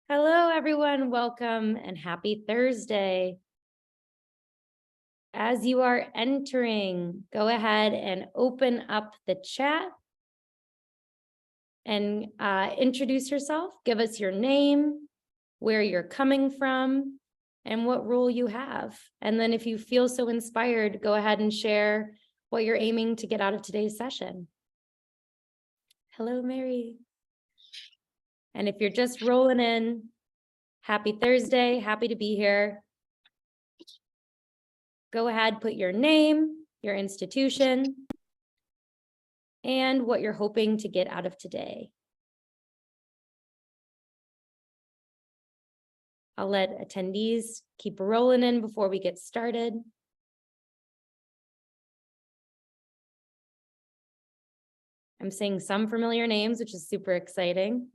Hello, everyone. Welcome and happy Thursday. As you are entering, go ahead and open up the chat and introduce yourself. Give us your name, where you're coming from, and what role you have. And then if you feel so inspired, go ahead and share what you're aiming to get out of today's session. Hello, Mary. And if you're just rolling in, happy Thursday, happy to be here. Go ahead, put your name, your institution, and what you're hoping to get out of today. I'll let attendees keep rolling in before we get started. I'm seeing some familiar names, which is super exciting.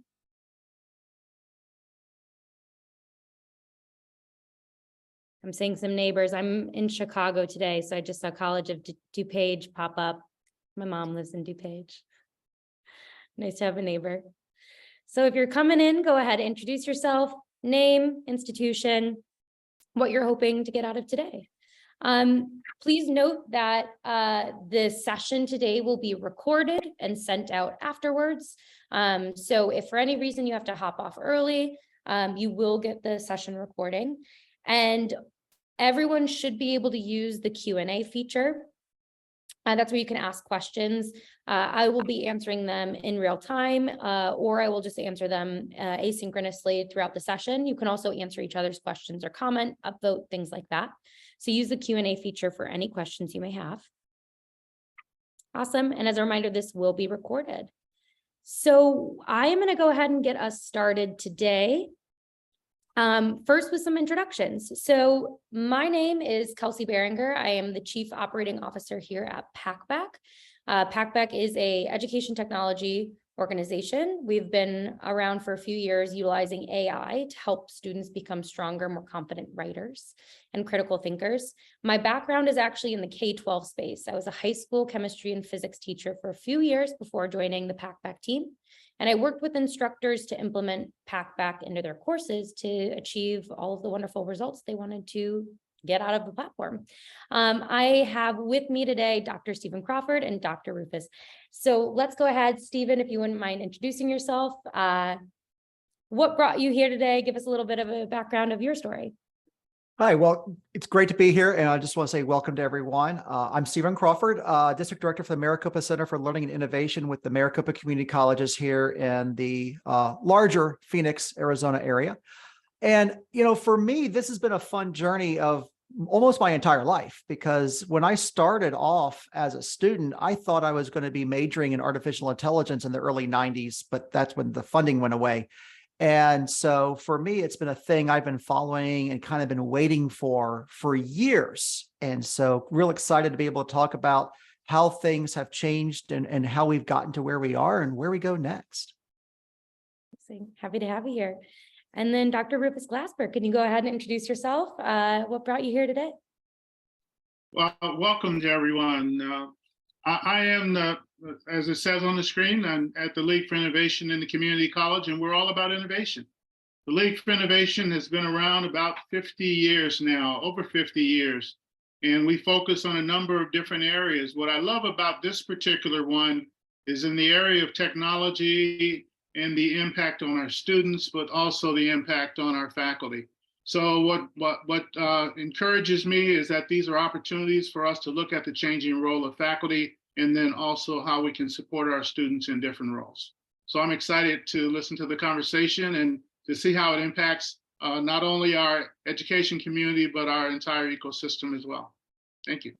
I'm seeing some neighbors. I'm in Chicago today, so I just saw College of DuPage pop up. My mom lives in DuPage. Nice to have a neighbor. So if you're coming in, go ahead, introduce yourself, name, institution, what you're hoping to get out of today. Please note that this session today will be recorded and sent out afterwards. So if for any reason you have to hop off early, you will get the session recording. And everyone should be able to use the Q&A feature. That's where you can ask questions. I will be answering them in real time, or I will just answer them asynchronously throughout the session. You can also answer each other's questions or comment, upvote, things like that. So use the Q&A feature for any questions you may have. Awesome. And as a reminder, this will be recorded. So I am going to go ahead and get us started today. First with some introductions. So my name is Kelsey Behringer. I am the Chief Operating Officer here at Packback. Packback is an education technology organization. We've been around for a few years utilizing AI to help students become stronger, more competent writers and critical thinkers. My background is actually in the K-12 space. I was a high school chemistry and physics teacher for a few years before joining the Packback team. And I worked with instructors to implement Packback into their courses to achieve all of the wonderful results they wanted to get out of the platform. I have with me today, Dr. Stephen Crawford and Dr. Rufus. So let's go ahead, Stephen, if you wouldn't mind introducing yourself. What brought you here today? Give us a little bit of a background of your story. Hi, well, it's great to be here, and I just want to say welcome to everyone. I'm Stephen Crawford, District Director for the Maricopa Center for Learning and Innovation with the Maricopa Community Colleges here in the larger Phoenix, Arizona area. And, you know, for me, this has been a fun journey of almost my entire life, because when I started off as a student, I thought I was going to be majoring in artificial intelligence in the early 90s, but that's when the funding went away. And so for me, it's been a thing I've been following and kind of been waiting for years. And so real excited to be able to talk about how things have changed and how we've gotten to where we are and where we go next. Happy to have you here. And then Dr. Rufus Glasper, can you go ahead and introduce yourself? What brought you here today? Well, welcome to everyone. I am, as it says on the screen, I'm at the League for Innovation in the Community College, and we're all about innovation. The League for Innovation has been around about 50 years now, over 50 years, and we focus on a number of different areas. What I love about this particular one is in the area of technology and the impact on our students, but also the impact on our faculty. So what encourages me is that these are opportunities for us to look at the changing role of faculty, and then also how we can support our students in different roles. So I'm excited to listen to the conversation and to see how it impacts not only our education community, but our entire ecosystem as well. Thank you.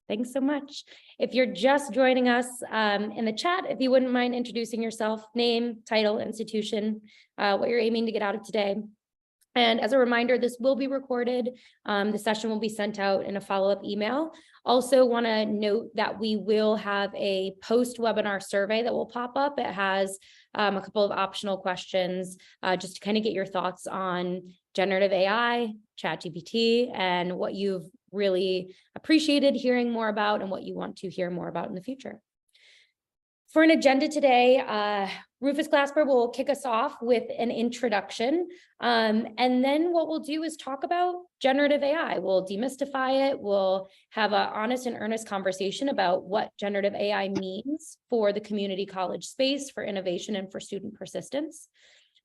Thanks so much. If you're just joining us in the chat, if you wouldn't mind introducing yourself, name, title, institution, what you're aiming to get out of today. And as a reminder, this will be recorded. The session will be sent out in a follow-up email. Also want to note that we will have a post-webinar survey that will pop up. It has a couple of optional questions just to kind of get your thoughts on generative AI, ChatGPT, and what you've really appreciated hearing more about and what you want to hear more about in the future. For an agenda today, Rufus Glasper will kick us off with an introduction. And then what we'll do is talk about generative AI. We'll demystify it. We'll have an honest and earnest conversation about what generative AI means for the community college space, for innovation, and for student persistence.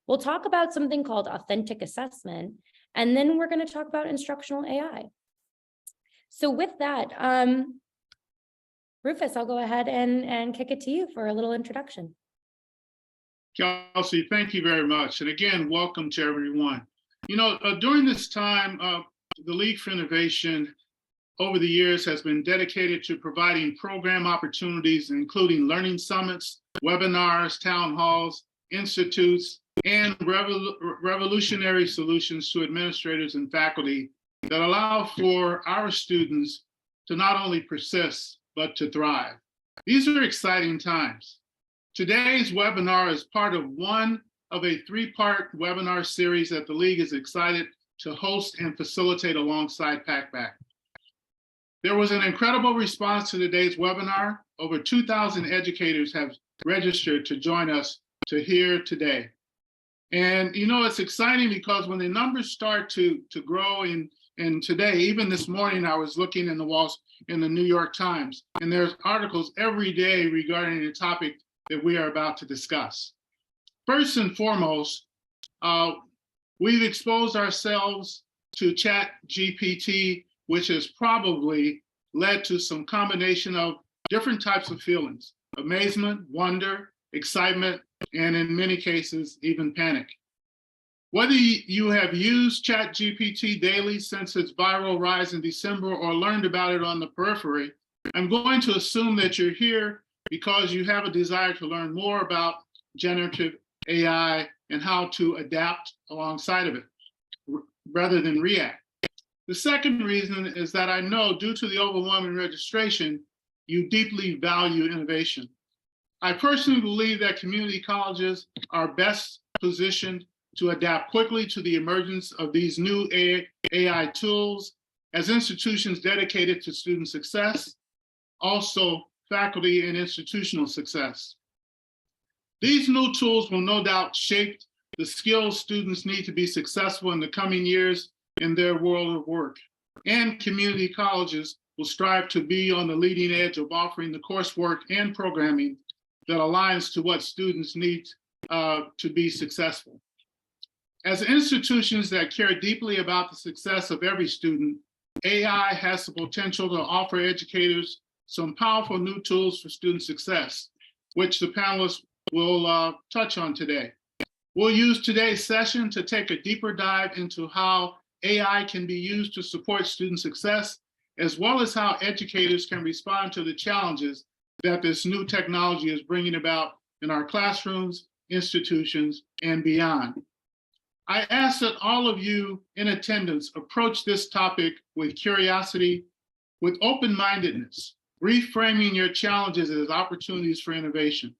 We'll talk about something called authentic assessment. And then we're going to talk about instructional AI. So with that, Rufus, I'll go ahead and kick it to you for a little introduction. Kelsey, thank you very much. And again, welcome to everyone. You know, during this time, the League for Innovation over the years has been dedicated to providing program opportunities, including learning summits, webinars, town halls, institutes, and revolutionary solutions to administrators and faculty that allow for our students to not only persist, but to thrive. These are exciting times. Today's webinar is part of one of a three-part webinar series that the League is excited to host and facilitate alongside Packback. There was an incredible response to today's webinar. Over 2,000 educators have registered to join us to hear today. And you know, it's exciting because when the numbers start to grow and today, even this morning, I was looking in the New York Times, and there's articles every day regarding the topic that we are about to discuss. First and foremost, we've exposed ourselves to ChatGPT, which has probably led to some combination of different types of feelings: amazement, wonder, excitement, and in many cases, even panic. Whether you have used ChatGPT daily since its viral rise in December or learned about it on the periphery, I'm going to assume that you're here because you have a desire to learn more about generative AI and how to adapt alongside of it rather than react. The second reason is that I know, due to the overwhelming registration, you deeply value innovation. I personally believe that community colleges are best positioned to adapt quickly to the emergence of these new AI tools as institutions dedicated to student success, also faculty and institutional success. These new tools will no doubt shape the skills students need to be successful in the coming years in their world of work. And community colleges will strive to be on the leading edge of offering the coursework and programming that aligns to what students need to be successful. As institutions that care deeply about the success of every student, AI has the potential to offer educators some powerful new tools for student success, which the panelists will touch on today. We'll use today's session to take a deeper dive into how AI can be used to support student success, as well as how educators can respond to the challenges that this new technology is bringing about in our classrooms, institutions, and beyond. I ask that all of you in attendance approach this topic with curiosity, with open-mindedness, reframing your challenges as opportunities for innovation.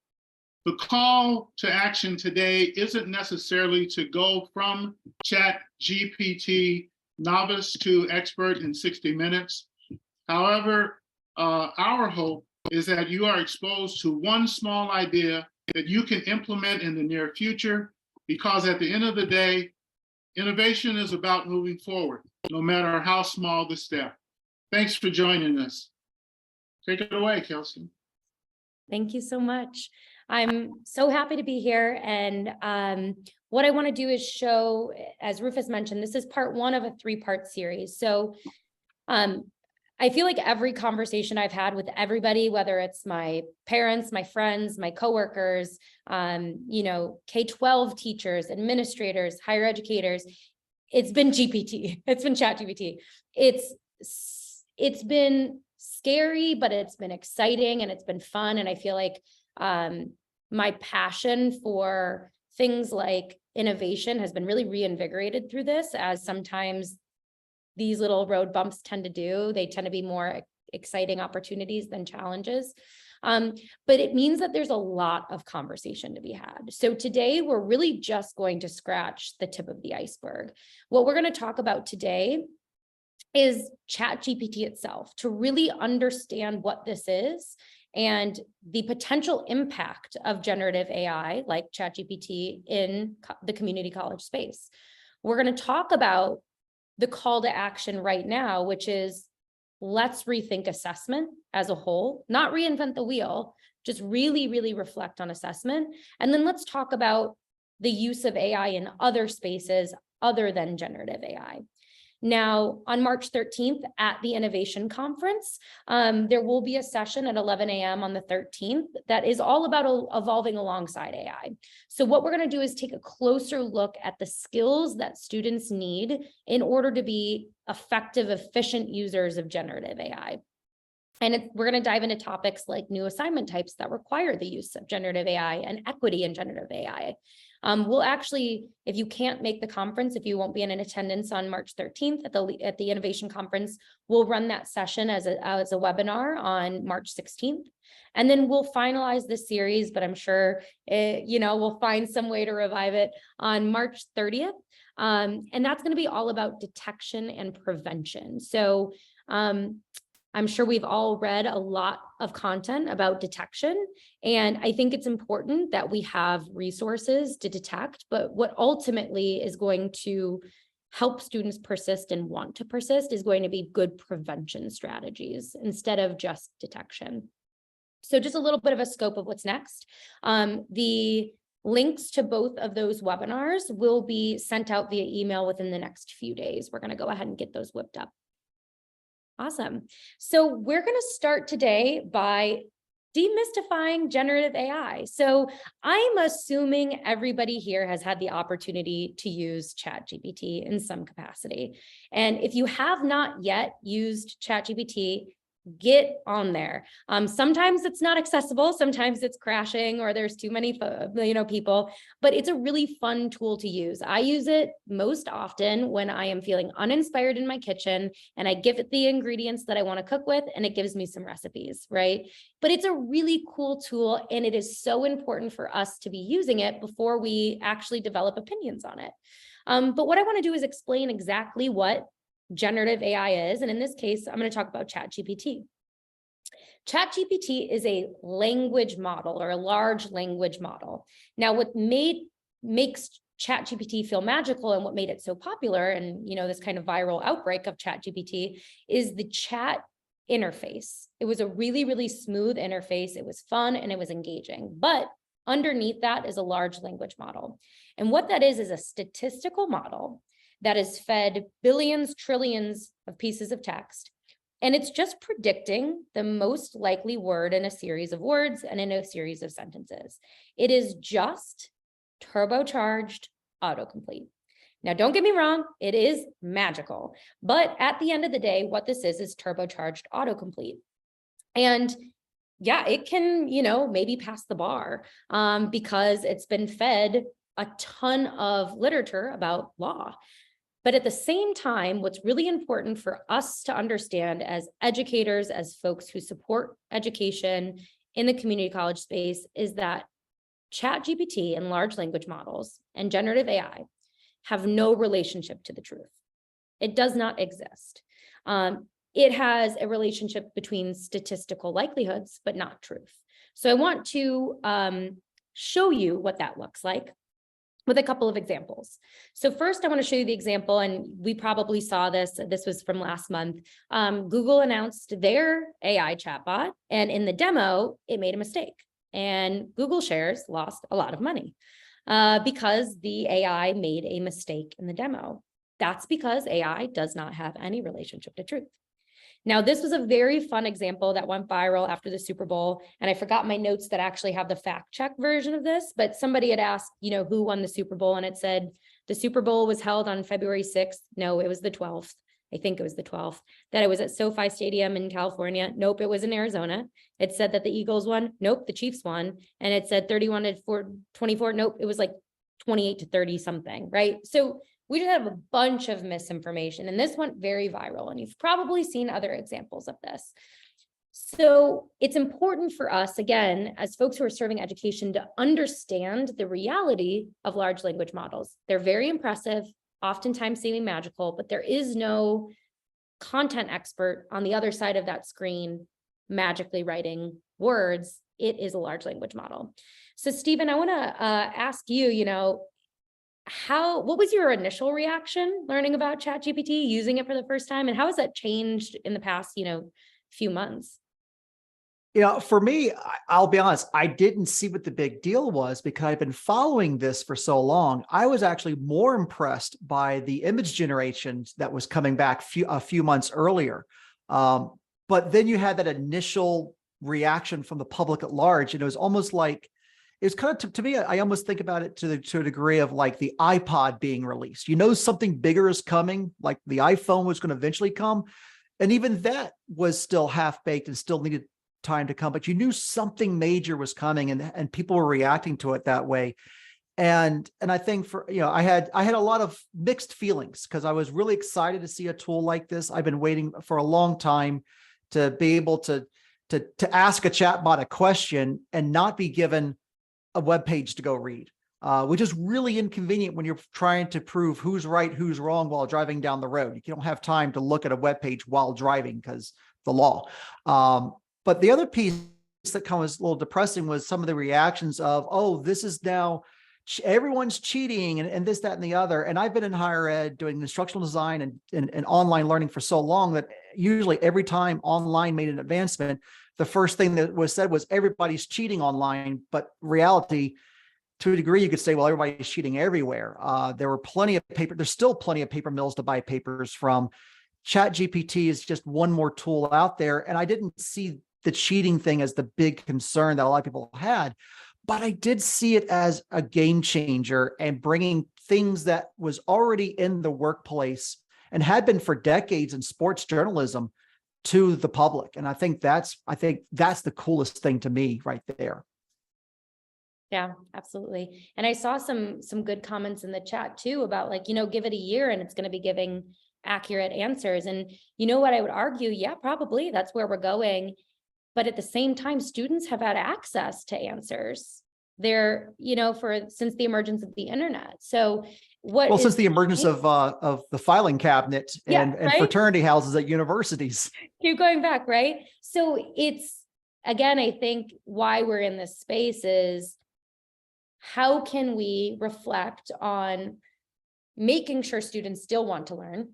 The call to action today isn't necessarily to go from ChatGPT novice to expert in 60 minutes. However, our hope is that you are exposed to one small idea that you can implement in the near future, because at the end of the day, innovation is about moving forward, no matter how small the step. Thanks for joining us. Take it away, Kelsey. Thank you so much. I'm so happy to be here. And what I want to do is show, as Rufus mentioned, this is part one of a three-part series. So I feel like every conversation I've had with everybody, whether it's my parents, my friends, my coworkers, you know, K-12 teachers, administrators, higher educators, it's been GPT. It's been ChatGPT. It's been scary, but it's been exciting and it's been fun. And I feel like my passion for things like innovation has been really reinvigorated through this, as sometimes these little road bumps tend to do. They tend to be more exciting opportunities than challenges. But it means that there's a lot of conversation to be had. So today we're really just going to scratch the tip of the iceberg. What we're going to talk about today is ChatGPT itself, to really understand what this is and the potential impact of generative AI like ChatGPT in the community college space. We're going to talk about the call to action right now, which is let's rethink assessment as a whole, not reinvent the wheel, just really, really reflect on assessment. And then let's talk about the use of AI in other spaces other than generative AI. Now, on March 13th at the Innovation Conference, there will be a session at 11 a.m. on the 13th that is all about evolving alongside AI. So what we're going to do is take a closer look at the skills that students need in order to be effective, efficient users of generative AI. And we're going to dive into topics like new assignment types that require the use of generative AI and equity in generative AI. We'll actually, if you can't make the conference, if you won't be in attendance on March 13th at the Innovation Conference, we'll run that session as a webinar on March 16th. And then we'll finalize this series, but I'm sure, we'll find some way to revive it on March 30th. And that's going to be all about detection and prevention. So, I'm sure we've all read a lot of content about detection, and I think it's important that we have resources to detect, but what ultimately is going to help students persist and want to persist is going to be good prevention strategies instead of just detection. So just a little bit of a scope of what's next. The links to both of those webinars will be sent out via email within the next few days. We're going to go ahead and get those whipped up. Awesome. So we're going to start today by demystifying generative AI. So I'm assuming everybody here has had the opportunity to use ChatGPT in some capacity. And if you have not yet used ChatGPT, get on there. Sometimes it's not accessible, sometimes it's crashing or there's too many people, but it's a really fun tool to use. I use it most often when I am feeling uninspired in my kitchen and I give it the ingredients that I want to cook with and it gives me some recipes, right? But it's a really cool tool and it is so important for us to be using it before we actually develop opinions on it. But what I want to do is explain exactly what generative AI is. And in this case, I'm going to talk about ChatGPT. ChatGPT is a language model or a large language model. Now, what makes ChatGPT feel magical and what made it so popular and, this kind of viral outbreak of ChatGPT is the chat interface. It was a really, really smooth interface. It was fun and it was engaging, but underneath that is a large language model. And what that is a statistical model that is fed billions, trillions of pieces of text. And it's just predicting the most likely word in a series of words and in a series of sentences. It is just turbocharged autocomplete. Now, don't get me wrong, it is magical. But at the end of the day, what this is turbocharged autocomplete. And yeah, it can, maybe pass the bar because it's been fed a ton of literature about law. But at the same time, what's really important for us to understand as educators, as folks who support education in the community college space, is that ChatGPT and large language models and generative AI have no relationship to the truth. It does not exist. It has a relationship between statistical likelihoods, but not truth. So I want to show you what that looks like with a couple of examples. So first, I want to show you the example, and we probably saw this. This was from last month. Google announced their AI chatbot, and in the demo, it made a mistake. And Google shares lost a lot of money because the AI made a mistake in the demo. That's because AI does not have any relationship to truth. Now, this was a very fun example that went viral after the Super Bowl, and I forgot my notes that actually have the fact check version of this, but somebody had asked, who won the Super Bowl, and it said the Super Bowl was held on February 6th. No, it was the 12th. I think it was the 12th, that it was at SoFi Stadium in California. Nope, it was in Arizona. It said that the Eagles won. Nope, the Chiefs won. And it said 31-24. Nope, it was like 28-30 something, right? So we just have a bunch of misinformation, and this went very viral, and you've probably seen other examples of this. So it's important for us, again, as folks who are serving education, to understand the reality of large language models. They're very impressive, oftentimes seeming magical, but there is no content expert on the other side of that screen magically writing words, it is a large language model. So Stephen, I want to ask you, what was your initial reaction learning about ChatGPT, using it for the first time, and how has that changed in the past, few months? For me, I'll be honest, I didn't see what the big deal was because I've been following this for so long. I was actually more impressed by the image generation that was coming back a few months earlier. But then you had that initial reaction from the public at large, and it was almost like, it's kind of, to me, I almost think about it to a degree of like the iPod being released. Something bigger is coming, like the iPhone was going to eventually come. And even that was still half baked and still needed time to come, but you knew something major was coming, and people were reacting to it that way. And I think I had a lot of mixed feelings because I was really excited to see a tool like this. I've been waiting for a long time to be able to ask a chatbot a question and not be given a web page to go read, which is really inconvenient when you're trying to prove who's right, who's wrong while driving down the road. You don't have time to look at a web page while driving because the law. But the other piece that kind of was a little depressing was some of the reactions of, oh, this is now everyone's cheating and this, that, and the other. And I've been in higher ed doing instructional design and online learning for so long that usually every time online made an advancement, the first thing that was said was everybody's cheating online. But reality, to a degree, you could say, well, everybody's cheating everywhere. There were plenty of paper. There's still plenty of paper mills to buy papers from. ChatGPT is just one more tool out there. And I didn't see the cheating thing as the big concern that a lot of people had, but I did see it as a game changer and bringing things that was already in the workplace and had been for decades in sports journalism to the public. And I think that's the coolest thing to me right there. Yeah, absolutely. And I saw some good comments in the chat too about give it a year and it's going to be giving accurate answers. And what I would argue, yeah, probably that's where we're going. But at the same time, students have had access to answers there, since the emergence of the internet. So since the emergence of the filing cabinet and fraternity houses at universities. Keep going back, right? So it's, again, I think why we're in this space is how can we reflect on making sure students still want to learn?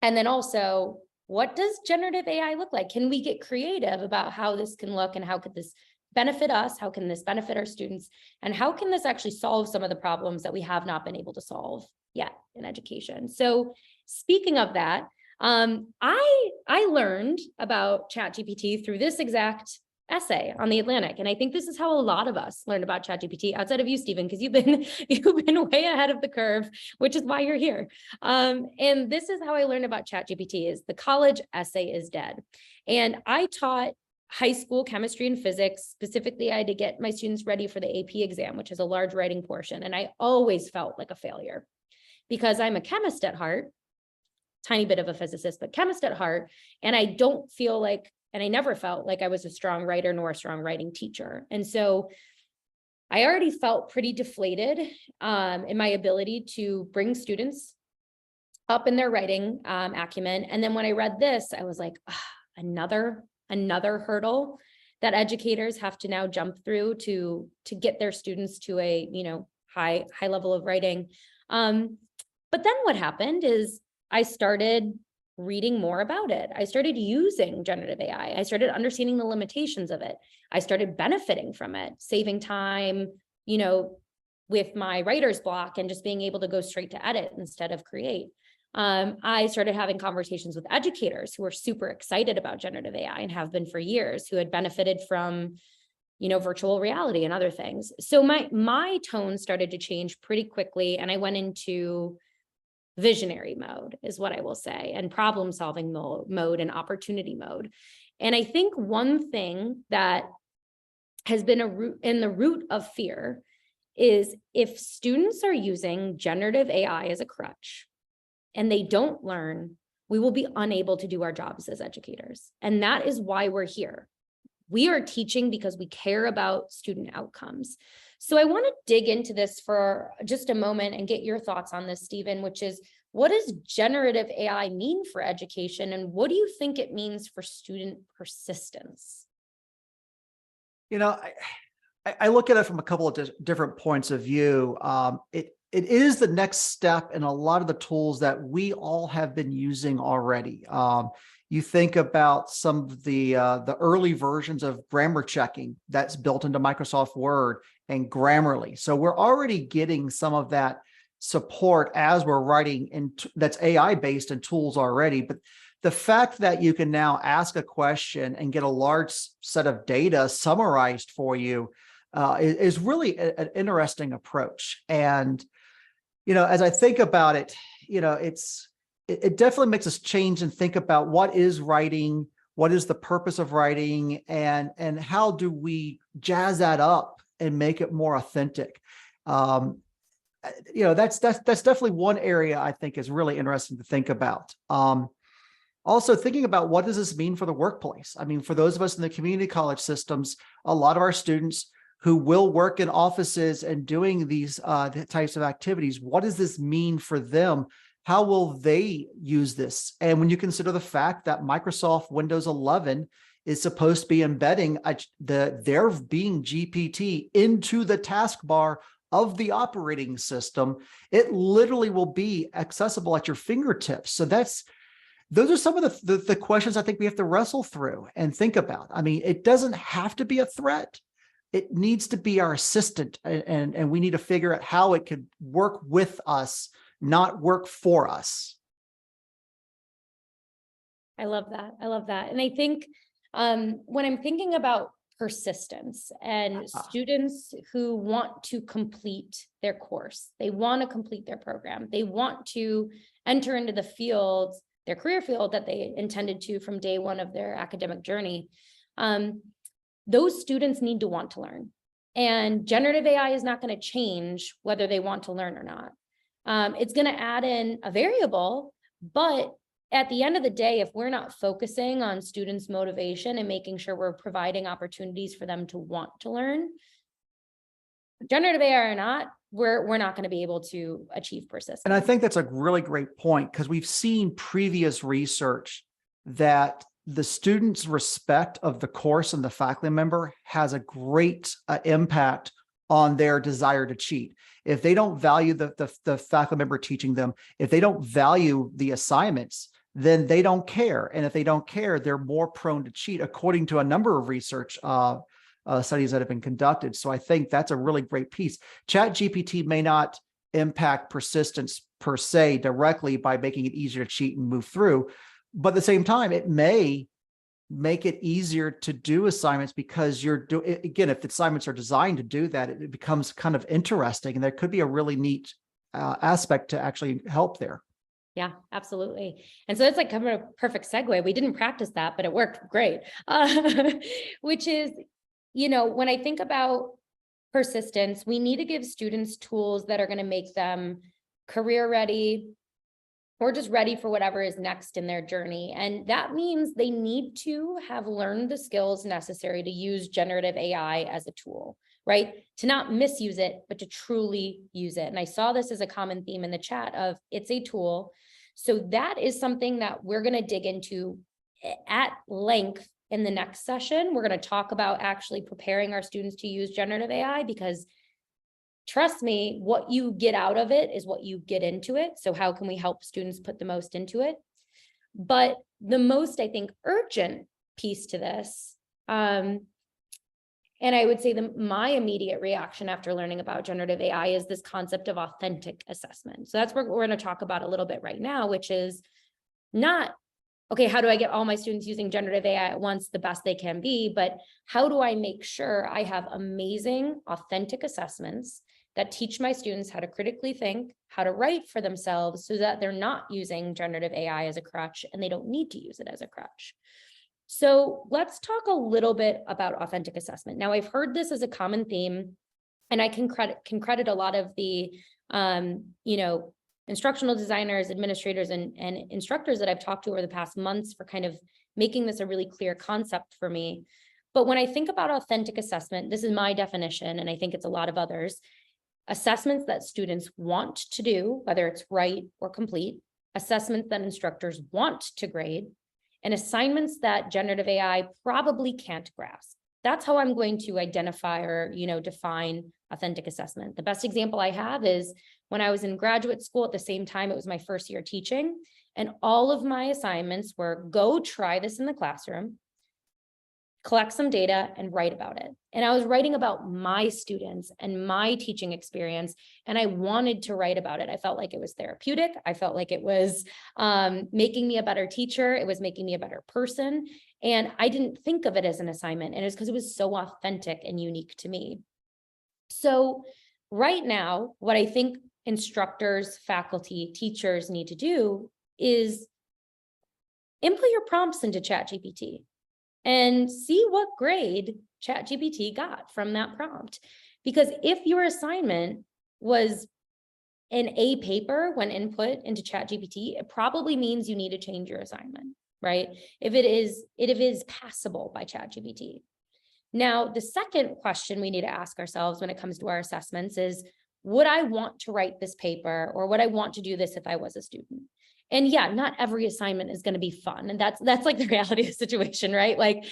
And then also, what does generative AI look like? Can we get creative about how this can look and how could this benefit us? How can this benefit our students? And how can this actually solve some of the problems that we have not been able to solve yet in education? So speaking of that, I learned about ChatGPT through this exact essay on The Atlantic. And I think this is how a lot of us learned about ChatGPT, outside of you, Stephen, because you've been way ahead of the curve, which is why you're here. And this is how I learned about ChatGPT: is the college essay is dead. And I taught high school chemistry and physics. Specifically, I had to get my students ready for the AP exam, which is a large writing portion. And I always felt like a failure because I'm a chemist at heart, tiny bit of a physicist, but chemist at heart. And I don't feel like, and I never felt like I was a strong writer nor a strong writing teacher. And so I already felt pretty deflated in my ability to bring students up in their writing acumen. And then when I read this, I was like, another hurdle that educators have to now jump through to get their students to a high level of writing. But then what happened is I started reading more about it. I started using generative AI. I started understanding the limitations of it. I started benefiting from it, saving time, with my writer's block and just being able to go straight to edit instead of create. I started having conversations with educators who were super excited about generative AI and have been for years, who had benefited from, virtual reality and other things. So my tone started to change pretty quickly, and I went into visionary mode, is what I will say, and problem solving mode and opportunity mode. And I think one thing that has been the root of fear is if students are using generative AI as a crutch and they don't learn, we will be unable to do our jobs as educators. And that is why we're here. We are teaching because we care about student outcomes. So I want to dig into this for just a moment and get your thoughts on this, Stephen, which is, what does generative AI mean for education? And what do you think it means for student persistence? You know, I look at it from a couple of different points of view. It is the next step in a lot of the tools that we all have been using already. You think about some of the early versions of grammar checking that's built into Microsoft Word and Grammarly. So we're already getting some of that support as we're writing that's AI based in tools already. But the fact that you can now ask a question and get a large set of data summarized for you is really an interesting approach. And, you know, as I think about it, you know, it definitely makes us change and think about what is writing, what is the purpose of writing, and how do we jazz that up and make it more authentic. You know, that's definitely one area I think is really interesting to think about. Also thinking about what does this mean for the workplace? I mean, for those of us in the community college systems, a lot of our students who will work in offices and doing these types of activities, what does this mean for them? How will they use this? And when you consider the fact that Microsoft Windows 11 is supposed to be embedding their Bing GPT into the taskbar of the operating system, it literally will be accessible at your fingertips. So those are some of the questions I think we have to wrestle through and think about. I mean, it doesn't have to be a threat. It needs to be our assistant, and we need to figure out how it could work with us, not work for us. I love that. I love that. And I think when I'm thinking about persistence and students who want to complete their course, they want to complete their program, they want to enter into the field, their career field that they intended to from day one of their academic journey. Those students need to want to learn. And generative AI is not going to change whether they want to learn or not. It's going to add in a variable, but at the end of the day, if we're not focusing on students' motivation and making sure we're providing opportunities for them to want to learn, generative AI or not, we're not going to be able to achieve persistence. And I think that's a really great point, because we've seen previous research that the student's respect of the course and the faculty member has a great impact on their desire to cheat. If they don't value the faculty member teaching them, if they don't value the assignments, then they don't care. And if they don't care, they're more prone to cheat, according to a number of research studies that have been conducted. So I think that's a really great piece. ChatGPT may not impact persistence per se directly by making it easier to cheat and move through, but at the same time, it may make it easier to do assignments, because again, if the assignments are designed to do that, it becomes kind of interesting, and there could be a really neat aspect to actually help there. Yeah, absolutely. And so it's like kind of a perfect segue. We didn't practice that, but it worked great. Which is, you know, when I think about persistence, we need to give students tools that are going to make them career ready, or just ready for whatever is next in their journey. And that means they need to have learned the skills necessary to use generative AI as a tool, right? To not misuse it, but to truly use it. And I saw this as a common theme in the chat of it's a tool. So that is something that we're going to dig into at length in the next session. We're going to talk about actually preparing our students to use generative AI, because trust me, what you get out of it is what you get into it. So how can we help students put the most into it? But the most, I think, urgent piece to this, and I would say my immediate reaction after learning about generative AI is this concept of authentic assessment. So that's what we're going to talk about a little bit right now, which is not, okay, how do I get all my students using generative AI at once the best they can be, but how do I make sure I have amazing, authentic assessments that teach my students how to critically think, how to write for themselves, so that they're not using generative AI as a crutch and they don't need to use it as a crutch. So let's talk a little bit about authentic assessment. Now, I've heard this as a common theme, and I can credit a lot of the, you know, instructional designers, administrators, and instructors that I've talked to over the past months for kind of making this a really clear concept for me. But when I think about authentic assessment, this is my definition, and I think it's a lot of others. Assessments that students want to do, whether it's write or complete, assessments that instructors want to grade, and assignments that generative AI probably can't grasp. that's how I'm going to identify or, define authentic assessment. The best example I have is when I was in graduate school at the same time, it was my first year teaching, and all of my assignments were go try this in the classroom, collect some data and write about it. And I was writing about my students and my teaching experience, and I wanted to write about it. I felt like it was therapeutic. I felt like it was making me a better teacher. It was making me a better person. And I didn't think of it as an assignment. And it was because it was so authentic and unique to me. So right now, what I think instructors, faculty, teachers need to do is input your prompts into ChatGPT and see what grade ChatGPT got from that prompt. Because if your assignment was an A paper when input into ChatGPT, it probably means you need to change your assignment, right? If it is passable by ChatGPT. Now, the second question we need to ask ourselves when it comes to our assessments is, would I want to write this paper, or would I want to do this if I was a student? And yeah, not every assignment is going to be fun. And that's like the reality of the situation, right? Like,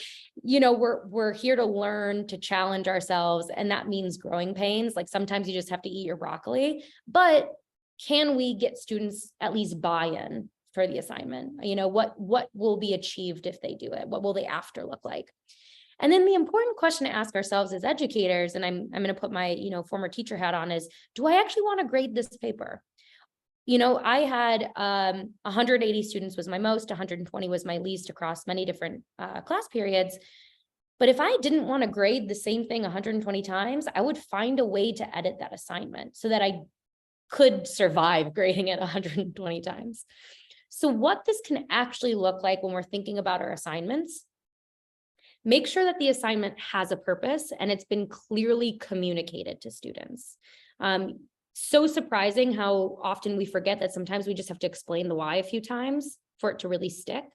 we're here to learn, to challenge ourselves. And that means growing pains. Like sometimes you just have to eat your broccoli, but can we get students at least buy-in for the assignment? What will be achieved if they do it? What will the after look like? And then the important question to ask ourselves as educators, and I'm going to put my, former teacher hat on, is, do I actually want to grade this paper? I had 180 students was my most, 120 was my least across many different class periods. But if I didn't want to grade the same thing 120 times, I would find a way to edit that assignment so that I could survive grading it 120 times. So what this can actually look like when we're thinking about our assignments, make sure that the assignment has a purpose and it's been clearly communicated to students. So surprising how often we forget that sometimes we just have to explain the why a few times for it to really stick.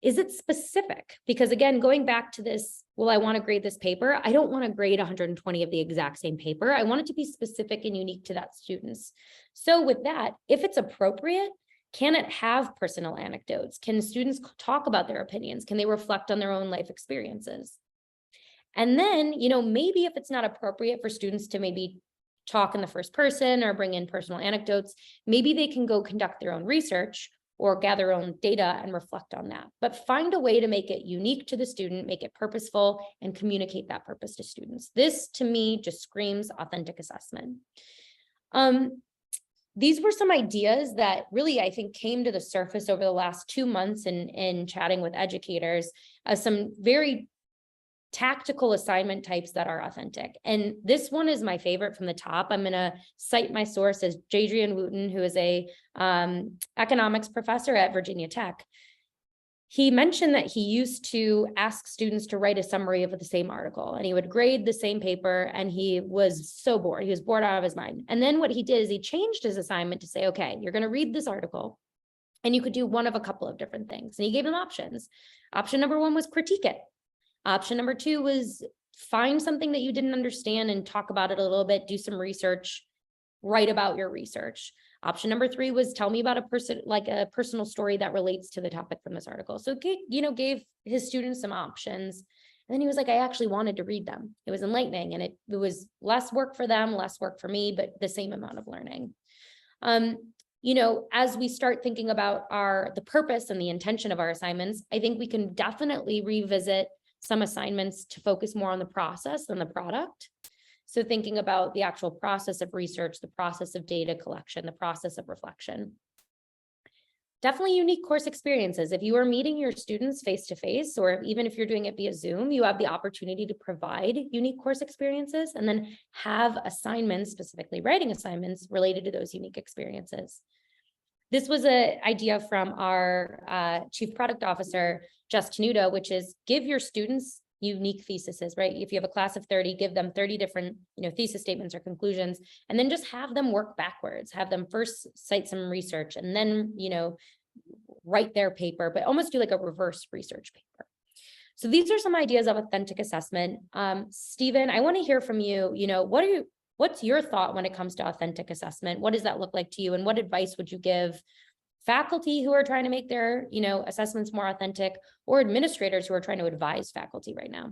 Is it specific? Because again, going back to this, well, I want to grade this paper. I don't want to grade 120 of the exact same paper. I want it to be specific and unique to that student's. So with that, if it's appropriate, can it have personal anecdotes? Can students talk about their opinions? Can they reflect on their own life experiences? And then, maybe if it's not appropriate for students to maybe talk in the first person or bring in personal anecdotes, maybe they can go conduct their own research or gather their own data and reflect on that. But find a way to make it unique to the student, make it purposeful, and communicate that purpose to students. This, to me, just screams authentic assessment. These were some ideas that really, I think, came to the surface over the last 2 months in chatting with educators, some very tactical assignment types that are authentic. And this one is my favorite from the top. I'm going to cite my source as Jadrian Wooten, who is a economics professor at Virginia Tech. He mentioned that he used to ask students to write a summary of the same article, and he would grade the same paper, and he was so bored. He was bored out of his mind. And then what he did is he changed his assignment to say, okay, you're going to read this article, and you could do one of a couple of different things. And he gave them options. Option number 1 was critique it. Option number 2 was find something that you didn't understand and talk about it a little bit, do some research, write about your research. Option number 3 was tell me about a personal story that relates to the topic from this article. So, gave his students some options. And then he was like, I actually wanted to read them. It was enlightening, and it was less work for them, less work for me, but the same amount of learning. As we start thinking about the purpose and the intention of our assignments, I think we can definitely revisit some assignments to focus more on the process than the product. So thinking about the actual process of research, the process of data collection, the process of reflection. Definitely unique course experiences. If you are meeting your students face-to-face, or even if you're doing it via Zoom, you have the opportunity to provide unique course experiences and then have assignments, specifically writing assignments, related to those unique experiences. This was an idea from our Chief Product Officer, Jess Tenuta, which is give your students unique theses, right? If you have a class of 30, give them 30 different, thesis statements or conclusions, and then just have them work backwards, have them first cite some research and then, write their paper, but almost do like a reverse research paper. So these are some ideas of authentic assessment. Stephen, I want to hear from you, what's your thought when it comes to authentic assessment? What does that look like to you? And what advice would you give faculty who are trying to make their, assessments more authentic, or administrators who are trying to advise faculty right now?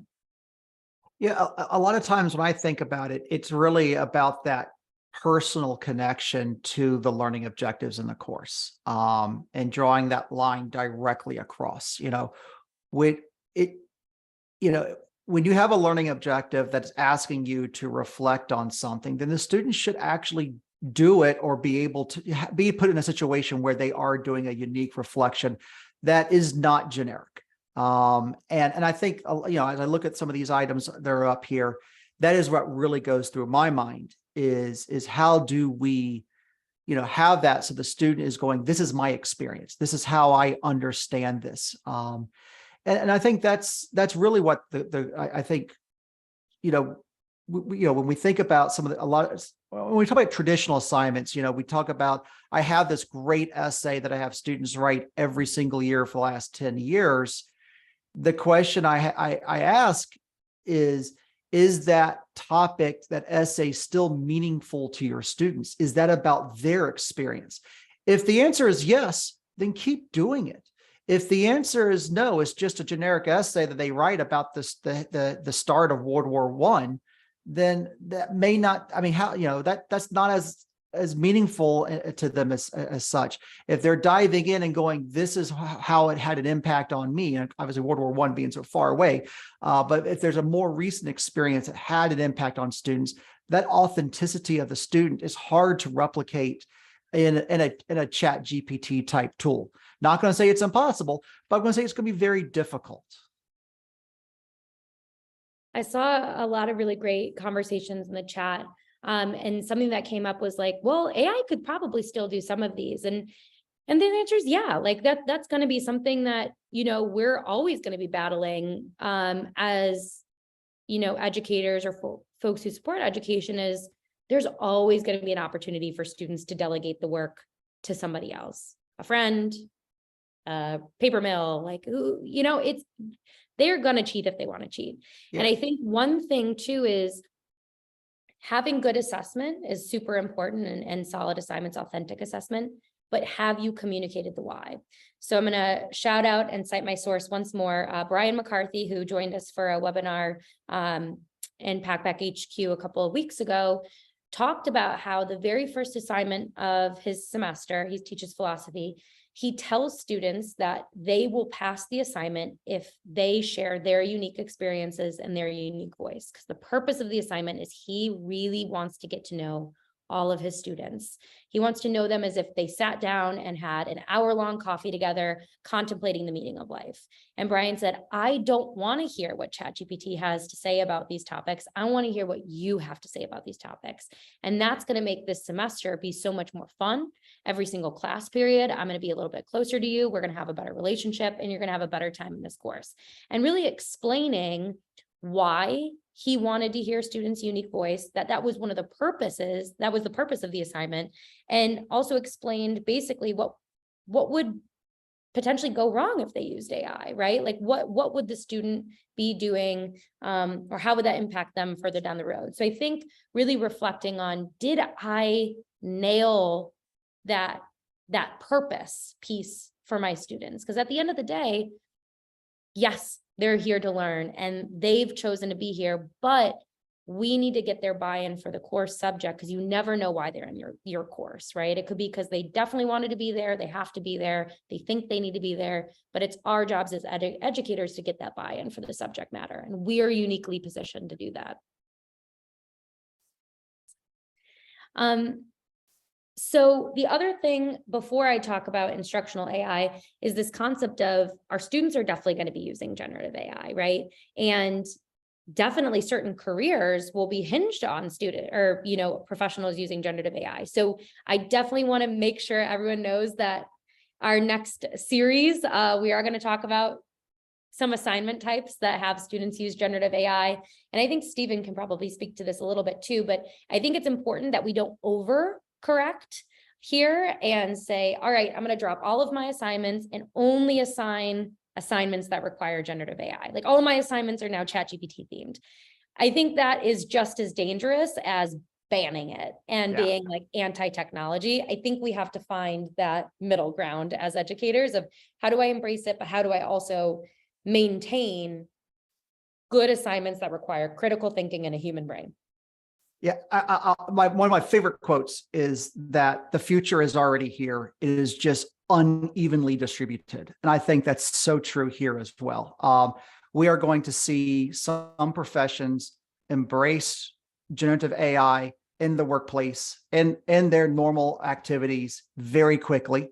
Yeah, a lot of times when I think about it, it's really about that personal connection to the learning objectives in the course, and drawing that line directly across. When it, when you have a learning objective that's asking you to reflect on something, then the student should actually do it or be able to be put in a situation where they are doing a unique reflection that is not generic. And I think, as I look at some of these items that are up here, that is what really goes through my mind is how do we, have that so the student is going, this is my experience. This is how I understand this. And I think that's really what I think, when we think about when we talk about traditional assignments, we talk about, I have this great essay that I have students write every single year for the last 10 years. The question I ask is that topic, that essay, still meaningful to your students? Is that about their experience? If the answer is yes, then keep doing it. If the answer is no, it's just a generic essay that they write about the start of World War I, then that may not, that's not as meaningful to them as such. If they're diving in and going, this is how it had an impact on me, and obviously World War I being so far away, but if there's a more recent experience that had an impact on students, that authenticity of the student is hard to replicate in a ChatGPT type tool. Not going to say it's impossible, but I'm going to say it's going to be very difficult. I saw a lot of really great conversations in the chat. And something that came up was like, well, AI could probably still do some of these. And the answer is yeah, like that's going to be something that, we're always going to be battling as, educators or folks who support education. Is there's always going to be an opportunity for students to delegate the work to somebody else, a friend, a paper mill, they're going to cheat if they want to cheat. Yeah. And I think one thing too is having good assessment is super important, and solid assignments, authentic assessment, but have you communicated the why? So I'm going to shout out and cite my source once more. Brian McCarthy, who joined us for a webinar in Packback HQ a couple of weeks ago, talked about how the very first assignment of his semester, he teaches philosophy, he tells students that they will pass the assignment if they share their unique experiences and their unique voice. Because the purpose of the assignment is he really wants to get to know all of his students. He wants to know them as if they sat down and had an hour-long coffee together, contemplating the meaning of life. And Brian said, I don't want to hear what ChatGPT has to say about these topics. I want to hear what you have to say about these topics. And that's going to make this semester be so much more fun. Every single class period, I'm going to be a little bit closer to you. We're going to have a better relationship, and you're going to have a better time in this course. And really explaining why he wanted to hear students' unique voice, that was one of the purposes, that was the purpose of the assignment, and also explained basically what would potentially go wrong if they used AI, right? Like what would the student be doing, or how would that impact them further down the road? So I think really reflecting on, did I nail that purpose piece for my students? Because at the end of the day, yes, they're here to learn and they've chosen to be here, but we need to get their buy-in for the course subject, because you never know why they're in your course, right? It could be because they definitely wanted to be there, they have to be there, they think they need to be there, but it's our jobs as educators to get that buy-in for the subject matter, and we are uniquely positioned to do that. So the other thing before I talk about instructional AI is this concept of our students are definitely going to be using generative AI, right? And definitely certain careers will be hinged on professionals using generative AI. So I definitely want to make sure everyone knows that our next series, we are going to talk about some assignment types that have students use generative AI. And I think Stephen can probably speak to this a little bit too, but I think it's important that we don't overcorrect here and say, all right, I'm going to drop all of my assignments and only assign assignments that require generative AI. Like all of my assignments are now ChatGPT themed. I think that is just as dangerous as banning it and being like anti-technology. I think we have to find that middle ground as educators of how do I embrace it, but how do I also maintain good assignments that require critical thinking and a human brain. Yeah, one of my favorite quotes is that the future is already here. It is just unevenly distributed. And I think that's so true here as well. We are going to see some professions embrace generative AI in the workplace and in their normal activities very quickly,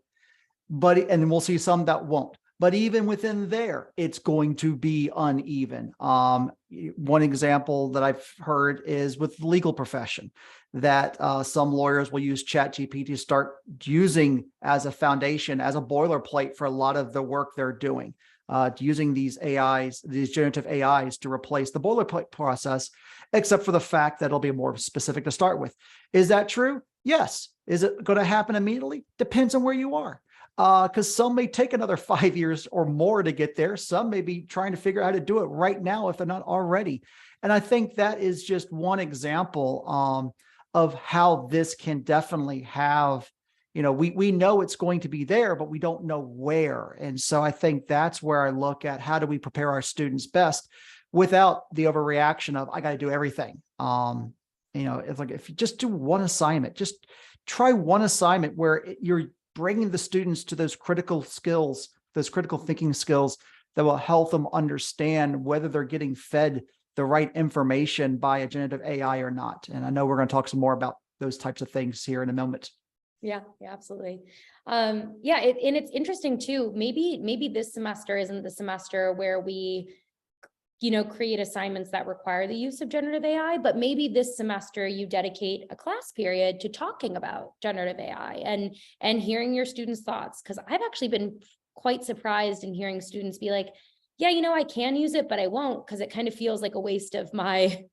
and we'll see some that won't. But even within there, it's going to be uneven. One example that I've heard is with the legal profession, that some lawyers will use ChatGPT to start using as a foundation, as a boilerplate for a lot of the work they're doing, using these AIs, these generative AIs to replace the boilerplate process, except for the fact that it'll be more specific to start with. Is that true? Yes. Is it going to happen immediately? Depends on where you are. Because some may take another 5 years or more to get there. Some may be trying to figure out how to do it right now if they're not already. And I think that is just one example of how this can definitely have, we know it's going to be there, but we don't know where. And so I think that's where I look at how do we prepare our students best without the overreaction of, I got to do everything. It's like, if you just do one assignment, just try one assignment where you're bringing the students to those critical skills, those critical thinking skills that will help them understand whether they're getting fed the right information by a generative AI or not. And I know we're going to talk some more about those types of things here in a moment. Yeah, absolutely. And it's interesting too. Maybe this semester isn't the semester where we create assignments that require the use of generative AI, but maybe this semester you dedicate a class period to talking about generative AI and hearing your students' thoughts. Because I've actually been quite surprised in hearing students be like, yeah, I can use it, but I won't, because it kind of feels like a waste of my,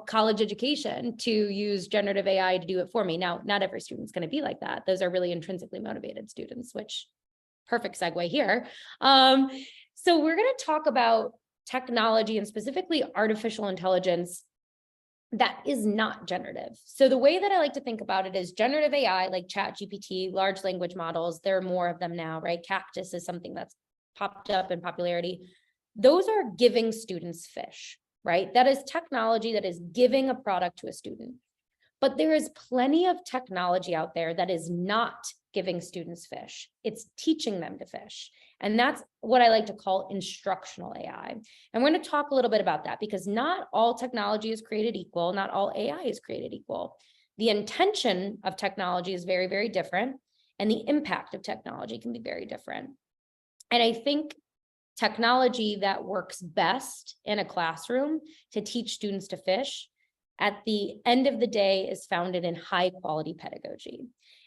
college education to use generative AI to do it for me. Now, not every student's going to be like that. Those are really intrinsically motivated students, which perfect segue here. So we're going to talk about technology and specifically artificial intelligence that is not generative. So the way that I like to think about it is generative AI, like ChatGPT, large language models, there are more of them now, right? Cactus is something that's popped up in popularity. Those are giving students fish, right? That is technology that is giving a product to a student. But there is plenty of technology out there that is not giving students fish. It's teaching them to fish. And that's what I like to call instructional AI. And we're going to talk a little bit about that because not all technology is created equal. Not all AI is created equal. The intention of technology is very, very different. And the impact of technology can be very different. And I think technology that works best in a classroom to teach students to fish at the end of the day is founded in high quality pedagogy.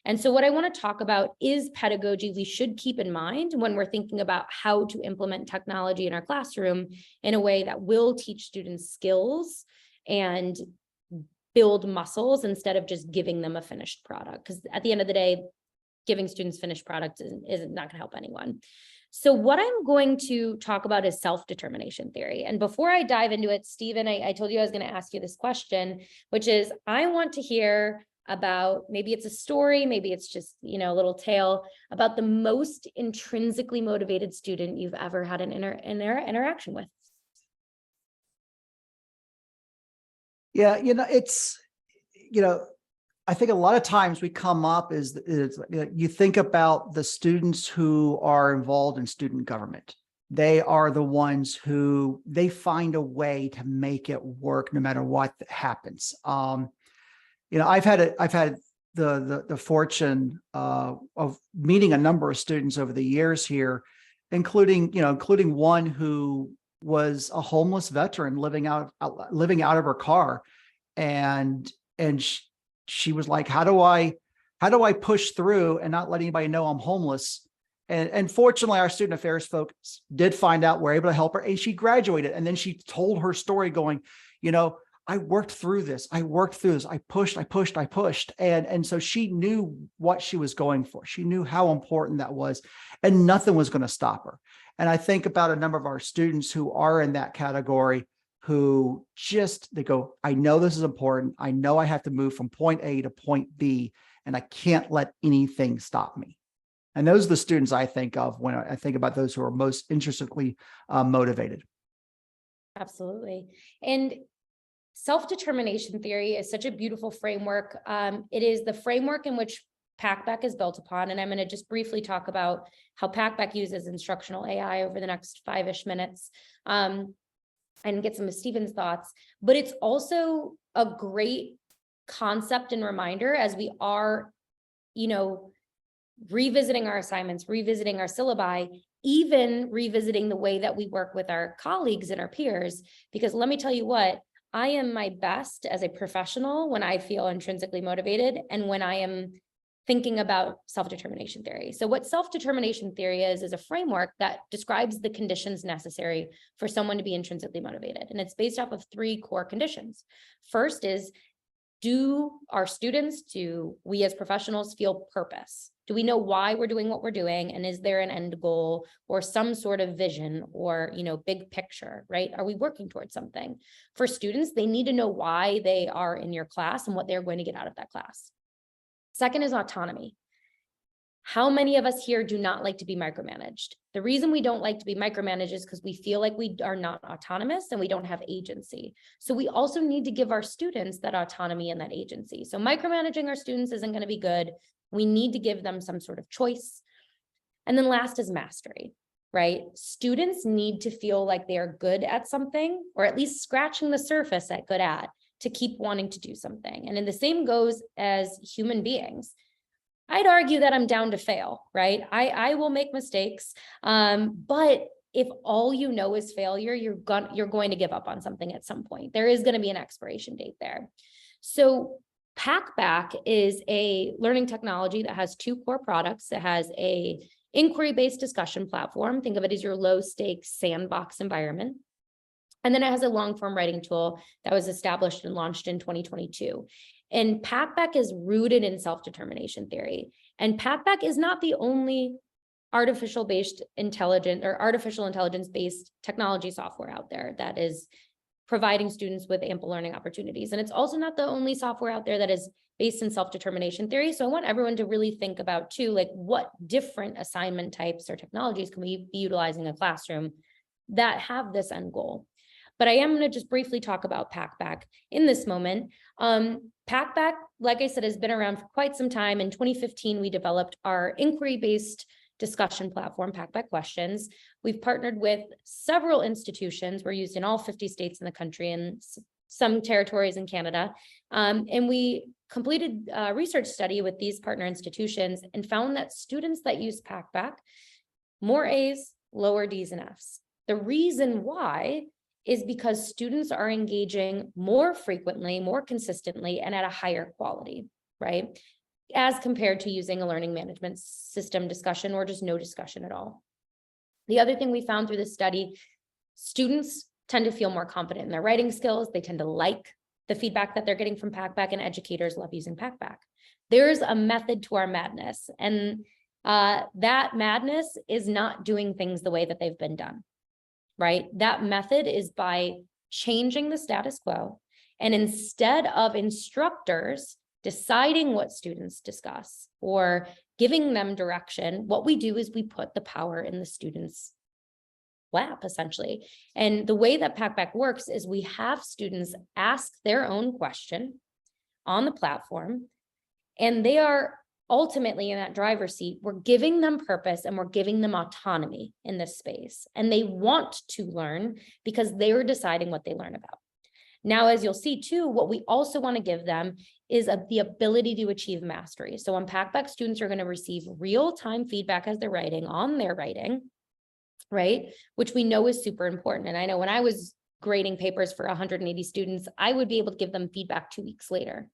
And so what I want to talk about is pedagogy we should keep in mind when we're thinking about how to implement technology in our classroom in a way that will teach students skills and build muscles instead of just giving them a finished product. Because at the end of the day, giving students finished products is not going to help anyone. So what I'm going to talk about is self-determination theory. And before I dive into it, Stephen, I told you I was going to ask you this question, which is I want to hear about, maybe it's a story, maybe it's just, a little tale about the most intrinsically motivated student you've ever had an interaction with. Yeah, it's, I think a lot of times we come up is you think about the students who are involved in student government. They are the ones who they find a way to make it work no matter what happens. I've had the fortune of meeting a number of students over the years here, including one who was a homeless veteran living out of her car, and she was like, how do I push through and not let anybody know I'm homeless? And fortunately, our student affairs folks did find out, we're able to help her, and she graduated. And then she told her story going, I worked through this. I pushed. And so she knew what she was going for. She knew how important that was, and nothing was going to stop her. And I think about a number of our students who are in that category who they go, I know this is important. I know I have to move from point A to point B, and I can't let anything stop me. And those are the students I think of when I think about those who are most intrinsically motivated. Absolutely. And self-determination theory is such a beautiful framework. It is the framework in which Packback is built upon. And I'm going to just briefly talk about how Packback uses instructional AI over the next 5-ish minutes, and get some of Stephen's thoughts. But it's also a great concept and reminder as we are, revisiting our assignments, revisiting our syllabi, even revisiting the way that we work with our colleagues and our peers. Because let me tell you what, I am my best as a professional when I feel intrinsically motivated and when I am thinking about self-determination theory. So what self-determination theory is a framework that describes the conditions necessary for someone to be intrinsically motivated. And it's based off of 3 core conditions. First is, do our students, do we as professionals feel purpose? Do we know why we're doing what we're doing? And is there an end goal or some sort of vision or, big picture, right? Are we working towards something? For students, they need to know why they are in your class and what they're going to get out of that class. Second is autonomy. How many of us here do not like to be micromanaged? The reason we don't like to be micromanaged is because we feel like we are not autonomous and we don't have agency. So we also need to give our students that autonomy and that agency. So micromanaging our students isn't going to be good. We need to give them some sort of choice. And then last is mastery, right? Students need to feel like they are good at something, or at least scratching the surface at good at, to keep wanting to do something. And then the same goes as human beings. I'd argue that I'm down to fail, right? I will make mistakes. But if all you know is failure, you're going to give up on something at some point. There is going to be an expiration date there. So Packback is a learning technology that has 2 core products. It has a inquiry-based discussion platform. Think of it as your low-stakes sandbox environment. And then it has a long-form writing tool that was established and launched in 2022. And Packback is rooted in self-determination theory. And Packback is not the only artificial intelligence-based technology software out there that is providing students with ample learning opportunities. And it's also not the only software out there that is based in self-determination theory. So I want everyone to really think about too, like, what different assignment types or technologies can we be utilizing in a classroom that have this end goal. But I am going to just briefly talk about Packback in this moment. Packback, like I said, has been around for quite some time. In 2015, we developed our inquiry-based discussion platform, Packback Questions. We've partnered with several institutions. We're used in all 50 states in the country and some territories in Canada. And we completed a research study with these partner institutions and found that students that use Packback, more A's, lower D's and F's. The reason why is because students are engaging more frequently, more consistently, and at a higher quality, right? As compared to using a learning management system discussion or just no discussion at all. The other thing we found through this study, students tend to feel more confident in their writing skills. They tend to like the feedback that they're getting from Packback, and educators love using Packback. There's a method to our madness, and that madness is not doing things the way that they've been done. Right? That method is by changing the status quo. And instead of instructors deciding what students discuss or giving them direction, what we do is we put the power in the students' lap, essentially. And the way that Packback works is we have students ask their own question on the platform, and they are ultimately in that driver's seat. We're giving them purpose and we're giving them autonomy in this space. And they want to learn because they're deciding what they learn about. Now, as you'll see too, what we also want to give them is the ability to achieve mastery. So on Packback, students are going to receive real-time feedback as they're writing on their writing, right? Which we know is super important. And I know when I was grading papers for 180 students, I would be able to give them feedback 2 weeks later.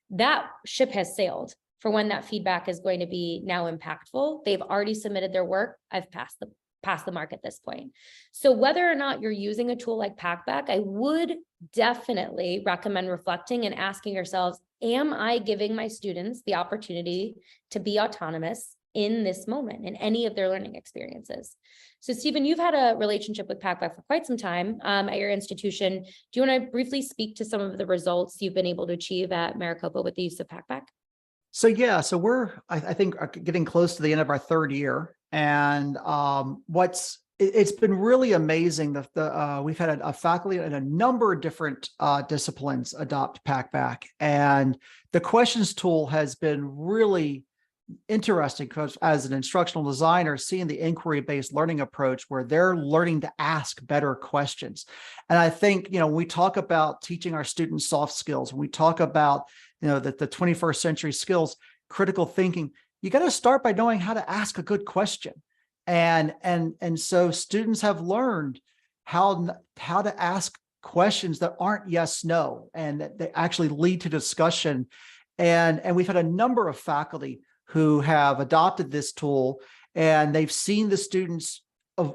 That ship has sailed. For when that feedback is going to be now impactful. They've already submitted their work. I've passed the mark at this point. So whether or not you're using a tool like Packback, I would definitely recommend reflecting and asking yourselves, am I giving my students the opportunity to be autonomous in this moment, in any of their learning experiences? So Stephen, you've had a relationship with Packback for quite some time at your institution. Do you want to briefly speak to some of the results you've been able to achieve at Maricopa with the use of Packback? So yeah, so we're, I think, getting close to the end of our 3rd year. And what's it's been really amazing that we've had a faculty in a number of different disciplines adopt Packback, and the questions tool has been really interesting because as an instructional designer, seeing the inquiry-based learning approach where they're learning to ask better questions. And I think, we talk about teaching our students soft skills, when we talk about, the 21st century skills, critical thinking, you got to start by knowing how to ask a good question. And so students have learned how to ask questions that aren't yes, no, and that they actually lead to discussion. And we've had a number of faculty who have adopted this tool, and they've seen the students,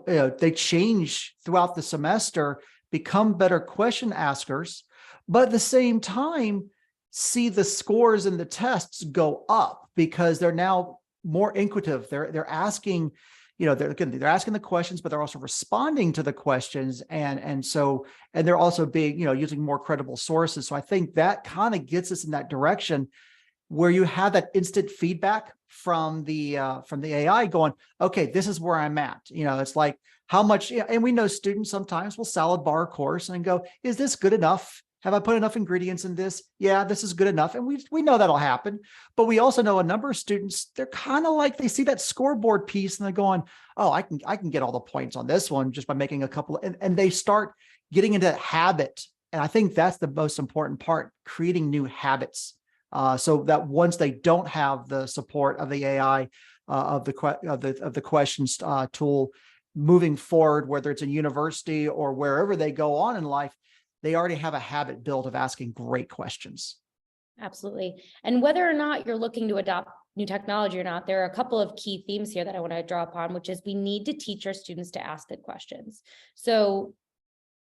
they change throughout the semester, become better question askers, but at the same time, see the scores in the tests go up because they're now more inquisitive. They're asking, they're asking the questions, but they're also responding to the questions. And they're also being, using more credible sources. So I think that kind of gets us in that direction where you have that instant feedback from the AI going, okay, this is where I'm at. It's like how much, and we know students sometimes will salad bar a course and go, is this good enough? Have I put enough ingredients in this? Yeah, this is good enough. And we know that'll happen, but we also know a number of students, they're kind of like, they see that scoreboard piece and they're going, oh, I can get all the points on this one just by making a couple, and they start getting into that habit. And I think that's the most important part, creating new habits. So that once they don't have the support of the AI, of the questions tool moving forward, whether it's in university or wherever they go on in life, they already have a habit built of asking great questions. Absolutely. And whether or not you're looking to adopt new technology or not, there are a couple of key themes here that I want to draw upon, which is we need to teach our students to ask good questions. So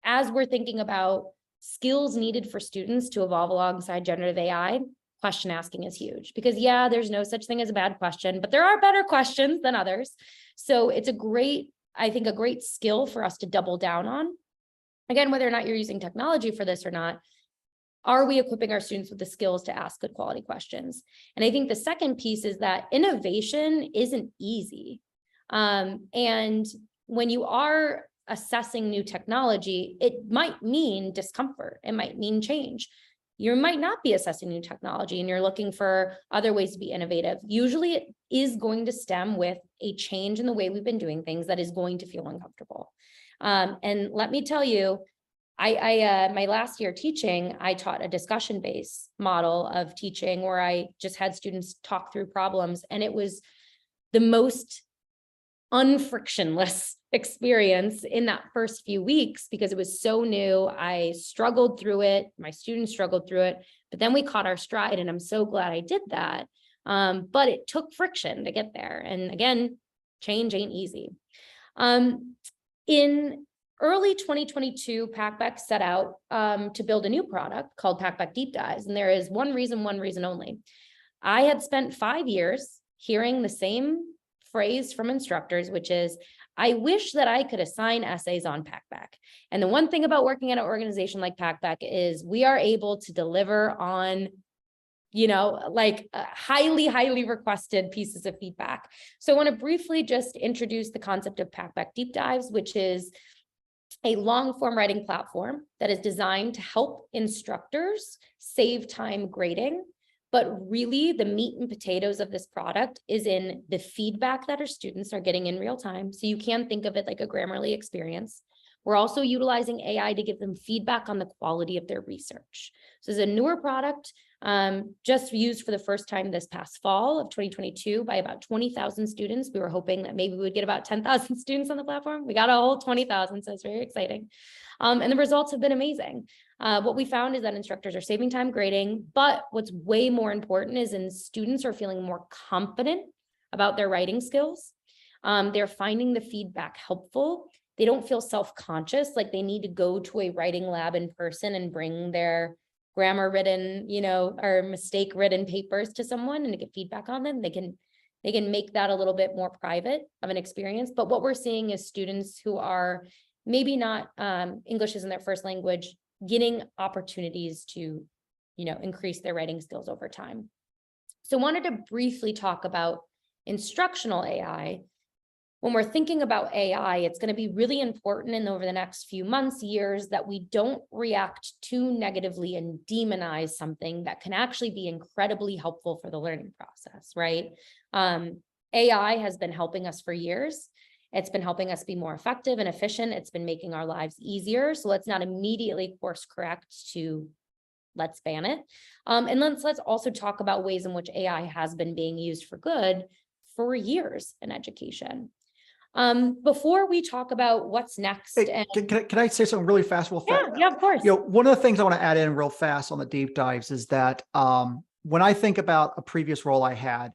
as we're thinking about skills needed for students to evolve alongside generative AI, question asking is huge because there's no such thing as a bad question, but there are better questions than others. So it's a great skill for us to double down on. Again, whether or not you're using technology for this or not, are we equipping our students with the skills to ask good quality questions? And I think the second piece is that innovation isn't easy. And when you are assessing new technology, it might mean discomfort. It might mean change. You might not be assessing new technology and you're looking for other ways to be innovative. Usually it is going to stem with a change in the way we've been doing things that is going to feel uncomfortable. And let me tell you, my last year teaching, I taught a discussion-based model of teaching where I just had students talk through problems, and it was the most unfrictionless experience in that first few weeks because it was so new. I struggled through it. My students struggled through it, but then we caught our stride, and I'm so glad I did that. But it took friction to get there. And again, change ain't easy. In early 2022, Packback set out to build a new product called Packback Deep Dives. And there is one reason only. I had spent 5 years hearing the same phrase from instructors, which is, I wish that I could assign essays on Packback. And the one thing about working at an organization like Packback is we are able to deliver on, highly, highly requested pieces of feedback. So I want to briefly just introduce the concept of Packback Deep Dives, which is a long form writing platform that is designed to help instructors save time grading. But really the meat and potatoes of this product is in the feedback that our students are getting in real time. So you can think of it like a Grammarly experience. We're also utilizing AI to give them feedback on the quality of their research. So it's a newer product, just used for the first time this past fall of 2022 by about 20,000 students. We were hoping that maybe we would get about 10,000 students on the platform. We got a whole 20,000, so it's very exciting. And the results have been amazing. What we found is that instructors are saving time grading, but what's way more important is students are feeling more confident about their writing skills. They're finding the feedback helpful. They don't feel self-conscious, like they need to go to a writing lab in person and bring their grammar written, or mistake written papers to someone and to get feedback on them. They can make that a little bit more private of an experience. But what we're seeing is students who are maybe not English isn't their first language, getting opportunities to, increase their writing skills over time. So I wanted to briefly talk about instructional AI. when we're thinking about AI, it's going to be really important in over the next few months, years, that we don't react too negatively and demonize something that can actually be incredibly helpful for the learning process, right? AI has been helping us for years. It's been helping us be more effective and efficient. It's been making our lives easier. So let's not immediately course correct to let's ban it. And let's also talk about ways in which AI has been being used for good for years in education. Before we talk about what's next. Hey, can I say something really fast? Yeah, of course. One of the things I want to add in real fast on the deep dives is that when I think about a previous role I had,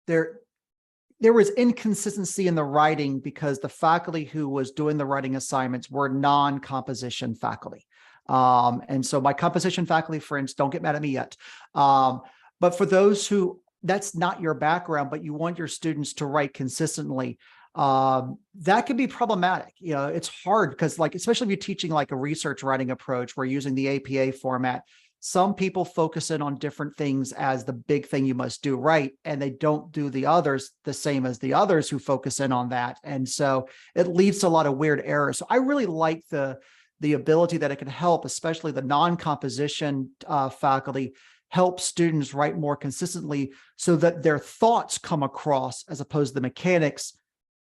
there was inconsistency in the writing because the faculty who was doing the writing assignments were non-composition faculty. And so my composition faculty friends, don't get mad at me yet. But for those who, that's not your background, but you want your students to write consistently, that can be problematic. It's hard because, like, especially if you're teaching like a research writing approach, we're using the APA format. Some people focus in on different things as the big thing you must do right, and they don't do the others the same as the others who focus in on that. And so it leads to a lot of weird errors. So I really like the ability that it can help, especially the non-composition faculty, help students write more consistently so that their thoughts come across as opposed to the mechanics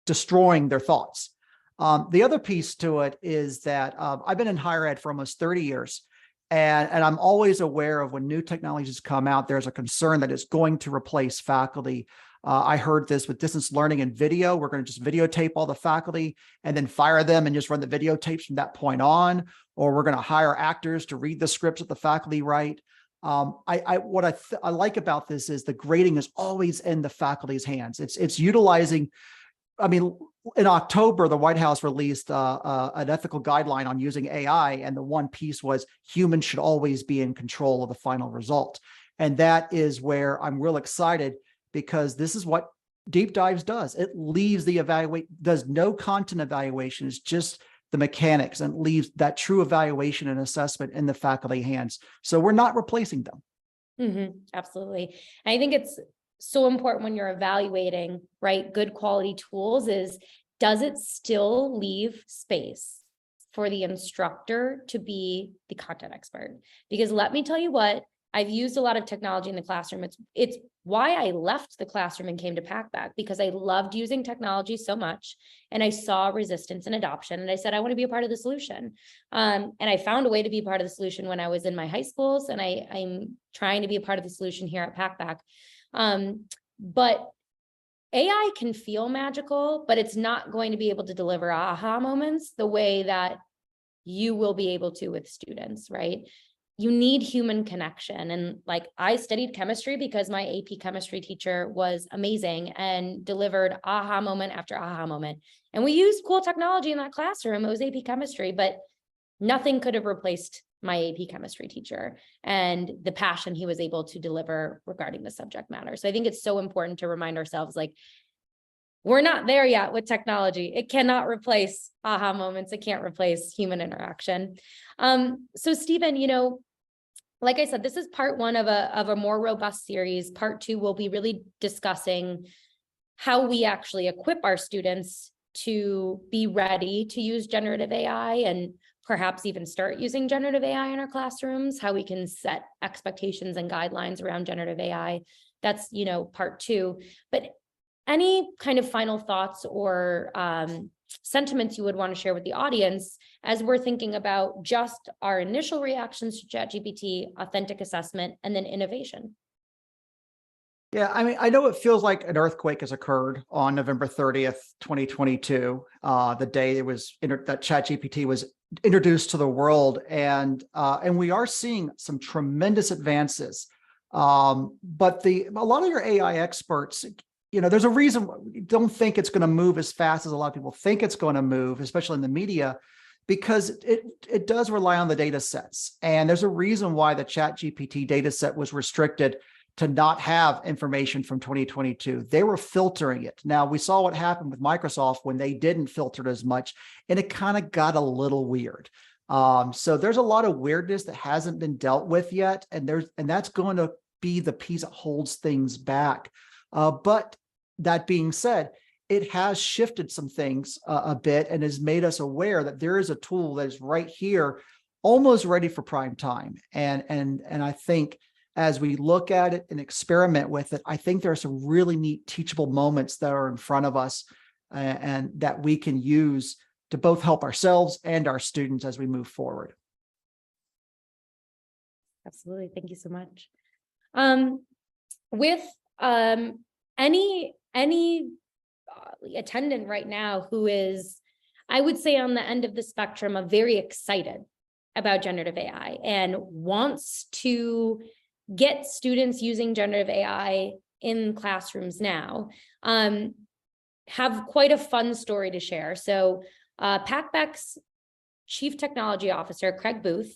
destroying their thoughts. The other piece to it is that I've been in higher ed for almost 30 years. And I'm always aware of when new technologies come out, there's a concern that it's going to replace faculty. I heard this with distance learning and video. We're going to just videotape all the faculty and then fire them and just run the videotapes from that point on. Or we're going to hire actors to read the scripts that the faculty write. What I like about this is the grading is always in the faculty's hands. It's utilizing, I mean, in October, the White House released an ethical guideline on using AI, and the one piece was humans should always be in control of the final result. And that is where I'm real excited, because this is what Deep Dives does. It leaves the does no content evaluation. It's just the mechanics, and leaves that true evaluation and assessment in the faculty hands. So we're not replacing them. Mm-hmm, absolutely. And I think it's so important when you're evaluating, right, good quality tools is, does it still leave space for the instructor to be the content expert? Because let me tell you what, I've used a lot of technology in the classroom. It's why I left the classroom and came to Packback, because I loved using technology so much and I saw resistance and adoption. And I said, I want to be a part of the solution. And I found a way to be a part of the solution when I was in my high schools. And I'm trying to be a part of the solution here at Packback. But AI can feel magical, but it's not going to be able to deliver aha moments the way that you will be able to with students, right? You need human connection. And like, I studied chemistry because my AP chemistry teacher was amazing and delivered aha moment after aha moment. And we used cool technology in that classroom. It was AP chemistry, but nothing could have replaced my AP chemistry teacher and the passion he was able to deliver regarding the subject matter. So I think it's so important to remind ourselves, like, we're not there yet with technology. It cannot replace aha moments. It can't replace human interaction. So Stephen, like I said, this is part one of a more robust series. Part two, we'll be really discussing how we actually equip our students to be ready to use generative AI, and perhaps even start using generative AI in our classrooms, how we can set expectations and guidelines around generative AI. That's, part two. But any kind of final thoughts or sentiments you would want to share with the audience as we're thinking about just our initial reactions to ChatGPT, authentic assessment, and then innovation? Yeah, I mean, I know it feels like an earthquake has occurred on November 30th, 2022, the day it was that ChatGPT was introduced to the world, and we are seeing some tremendous advances. But a lot of your AI experts, there's a reason you don't think it's going to move as fast as a lot of people think it's going to move, especially in the media, because it does rely on the data sets. And there's a reason why the ChatGPT data set was restricted to not have information from 2022. They were filtering it. Now, we saw what happened with Microsoft when they didn't filter it as much, and it kind of got a little weird. So there's a lot of weirdness that hasn't been dealt with yet, and that's going to be the piece that holds things back. But that being said, it has shifted some things a bit and has made us aware that there is a tool that is right here, almost ready for prime time. And I think as we look at it and experiment with it, I think there are some really neat teachable moments that are in front of us and that we can use to both help ourselves and our students as we move forward. Absolutely. Thank you so much. With any attendant right now who is, I would say, on the end of the spectrum of very excited about generative AI and wants to get students using generative AI in classrooms now, have quite a fun story to share. So Packback's Chief Technology Officer, Craig Booth,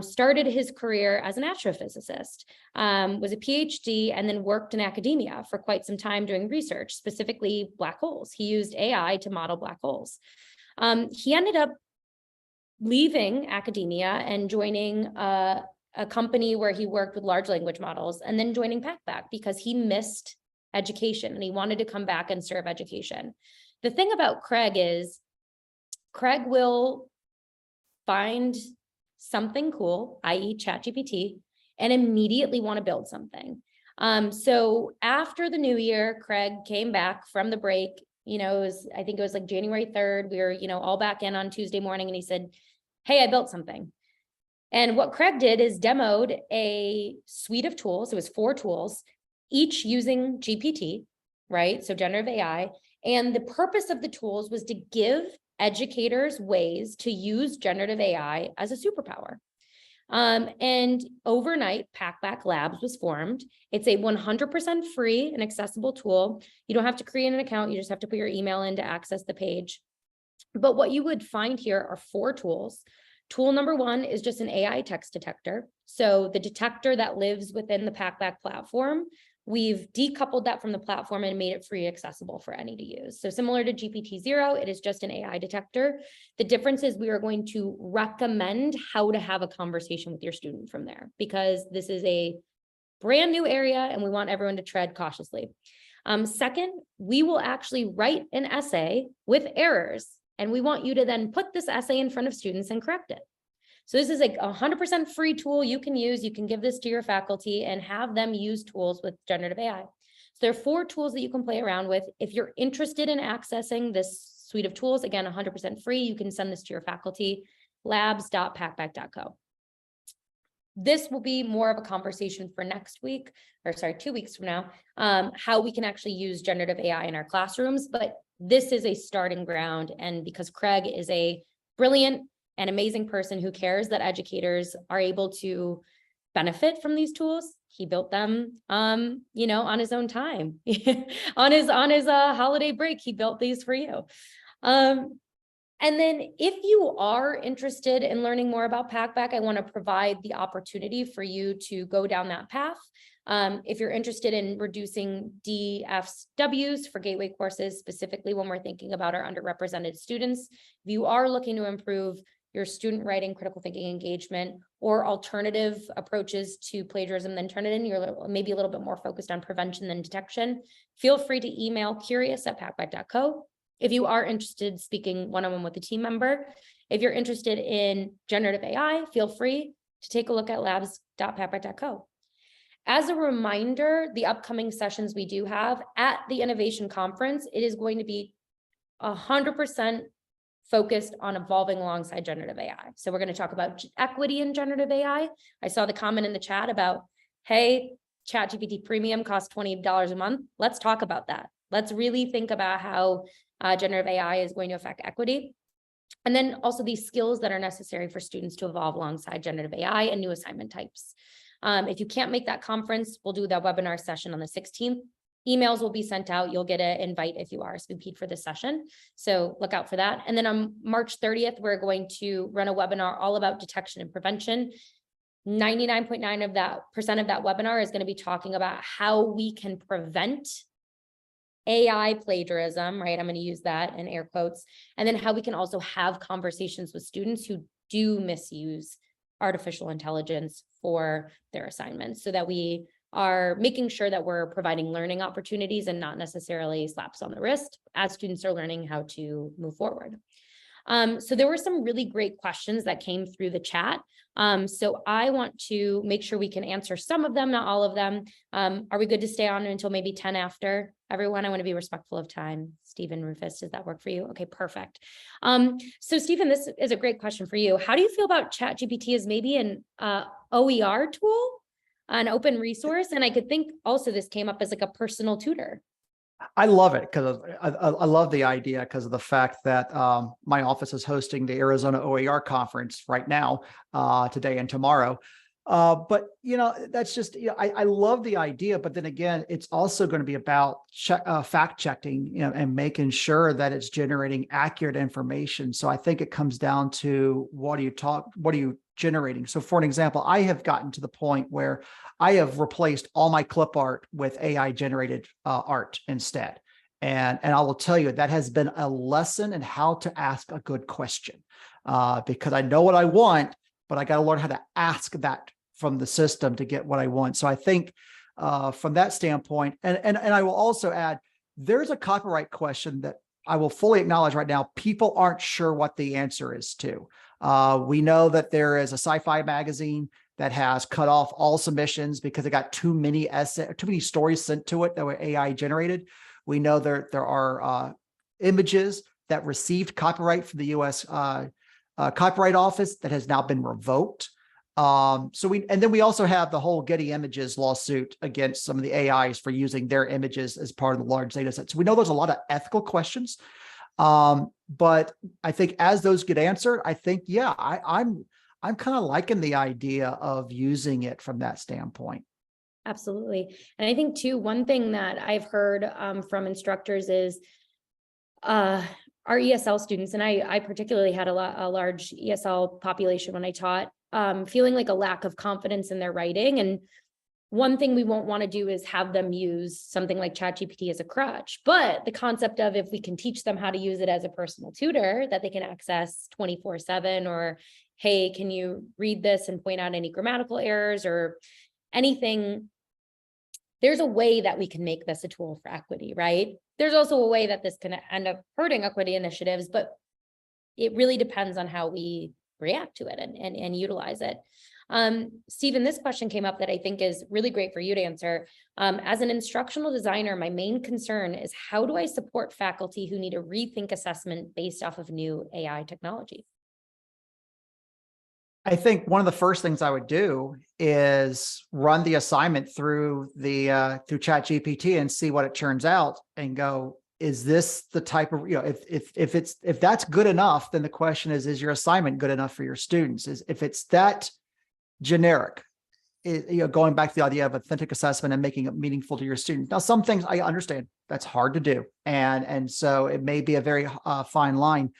started his career as an astrophysicist, was a PhD, and then worked in academia for quite some time doing research, specifically black holes. He used AI to model black holes. He ended up leaving academia and joining a company where he worked with large language models, and then joining Packback because he missed education and he wanted to come back and serve education. The thing about Craig is Craig will find something cool, i.e. ChatGPT, and immediately want to build something. So after the new year, Craig came back from the break, I think it was like January 3rd. We were, all back in on Tuesday morning, and he said, hey, I built something. And what Craig did is demoed a suite of tools. It was 4 tools, each using GPT, right? So generative AI. And the purpose of the tools was to give educators ways to use generative AI as a superpower. And overnight, Packback Labs was formed. It's a 100% free and accessible tool. You don't have to create an account. You just have to put your email in to access the page. But what you would find here are 4 tools. Tool number 1 is just an AI text detector. So the detector that lives within the Packback platform, we've decoupled that from the platform and made it free accessible for any to use. So similar to GPT-0, it is just an AI detector. The difference is we are going to recommend how to have a conversation with your student from there, because this is a brand new area and we want everyone to tread cautiously. Second, we will actually write an essay with errors, and we want you to then put this essay in front of students and correct it. So this is a 100% free tool you can use. You can give this to your faculty and have them use tools with generative AI. So there are 4 tools that you can play around with. If you're interested in accessing this suite of tools, again, 100% free, you can send this to your faculty, labs.packback.co. This will be more of a conversation for next week, 2 weeks from now, how we can actually use generative AI in our classrooms. But this is a starting ground. And because Craig is a brilliant and amazing person who cares that educators are able to benefit from these tools, he built them, on his own time, on his holiday break. He built these for you. And then if you are interested in learning more about Packback, I want to provide the opportunity for you to go down that path. If you're interested in reducing DFWs for gateway courses, specifically when we're thinking about our underrepresented students, if you are looking to improve your student writing, critical thinking engagement, or alternative approaches to plagiarism, then turn it in, you're maybe a little bit more focused on prevention than detection, feel free to email curious@packback.co. If you are interested in speaking one-on-one with a team member, if you're interested in generative AI, feel free to take a look at labs.packback.co. As a reminder, the upcoming sessions we do have at the Innovation Conference, it is going to be 100% focused on evolving alongside generative AI. So we're going to talk about equity in generative AI. I saw the comment in the chat about, hey, ChatGPT Premium costs $20 a month. Let's talk about that. Let's really think about how generative AI is going to affect equity. And then also these skills that are necessary for students to evolve alongside generative AI and new assignment types. If you can't make that conference, we'll do that webinar session on the 16th. Emails will be sent out. You'll get an invite if you RSVP'd for this session. So look out for that. And then on March 30th, we're going to run a webinar all about detection and prevention. 99.9% of that webinar is going to be talking about how we can prevent AI plagiarism, right? I'm going to use that in air quotes. And then how we can also have conversations with students who do misuse artificial intelligence for their assignments, so that we are making sure that we're providing learning opportunities and not necessarily slaps on the wrist as students are learning how to move forward. So there were some really great questions that came through the chat. So I want to make sure we can answer some of them, not all of them. Are we good to stay on until maybe 10 after? Everyone, I want to be respectful of time. Stephen, Rufus, does that work for you? Okay, perfect. So Stephen, this is a great question for you. How do you feel about ChatGPT as maybe an OER tool, an open resource? And I could think also this came up as like a personal tutor. I love it because I love the idea because of the fact that my office is hosting the Arizona OER conference right now, today and tomorrow. But, that's just, I love the idea, but then again, it's also going to be about fact checking, and making sure that it's generating accurate information. So I think it comes down to what are you generating? So for an example, I have gotten to the point where I have replaced all my clip art with AI generated art instead. And I will tell you that has been a lesson in how to ask a good question, because I know what I want, but I got to learn how to ask that from the system to get what I want. So I think from that standpoint, and I will also add, there's a copyright question that I will fully acknowledge right now. People aren't sure what the answer is to. We know that there is a sci-fi magazine that has cut off all submissions because it got too many stories sent to it that were AI generated. We know there are images that received copyright from the U.S. Copyright Office that has now been revoked. And then we also have the whole Getty Images lawsuit against some of the AIs for using their images as part of the large data set. So we know there's a lot of ethical questions. But I think as those get answered, I think, yeah, I'm kind of liking the idea of using it from that standpoint. Absolutely. And I think too, one thing that I've heard from instructors is our ESL students, and I particularly had a large ESL population when I taught, feeling like a lack of confidence in their writing. And one thing we won't want to do is have them use something like ChatGPT as a crutch. But the concept of if we can teach them how to use it as a personal tutor that they can access 24/7, or, hey, can you read this and point out any grammatical errors or anything? There's a way that we can make this a tool for equity, right? There's also a way that this can end up hurting equity initiatives, but it really depends on how we react to it and utilize it. Stephen, this question came up that I think is really great for you to answer. As an instructional designer, my main concern is how do I support faculty who need to rethink assessment based off of new AI technology? I think one of the first things I would do is run the assignment through through ChatGPT and see what it turns out and go, is this the type of, if that's good enough, then the question is your assignment good enough for your students? If it's that generic, going back to the idea of authentic assessment and making it meaningful to your students. Now, some things I understand that's hard to do. And so it may be a very fine line.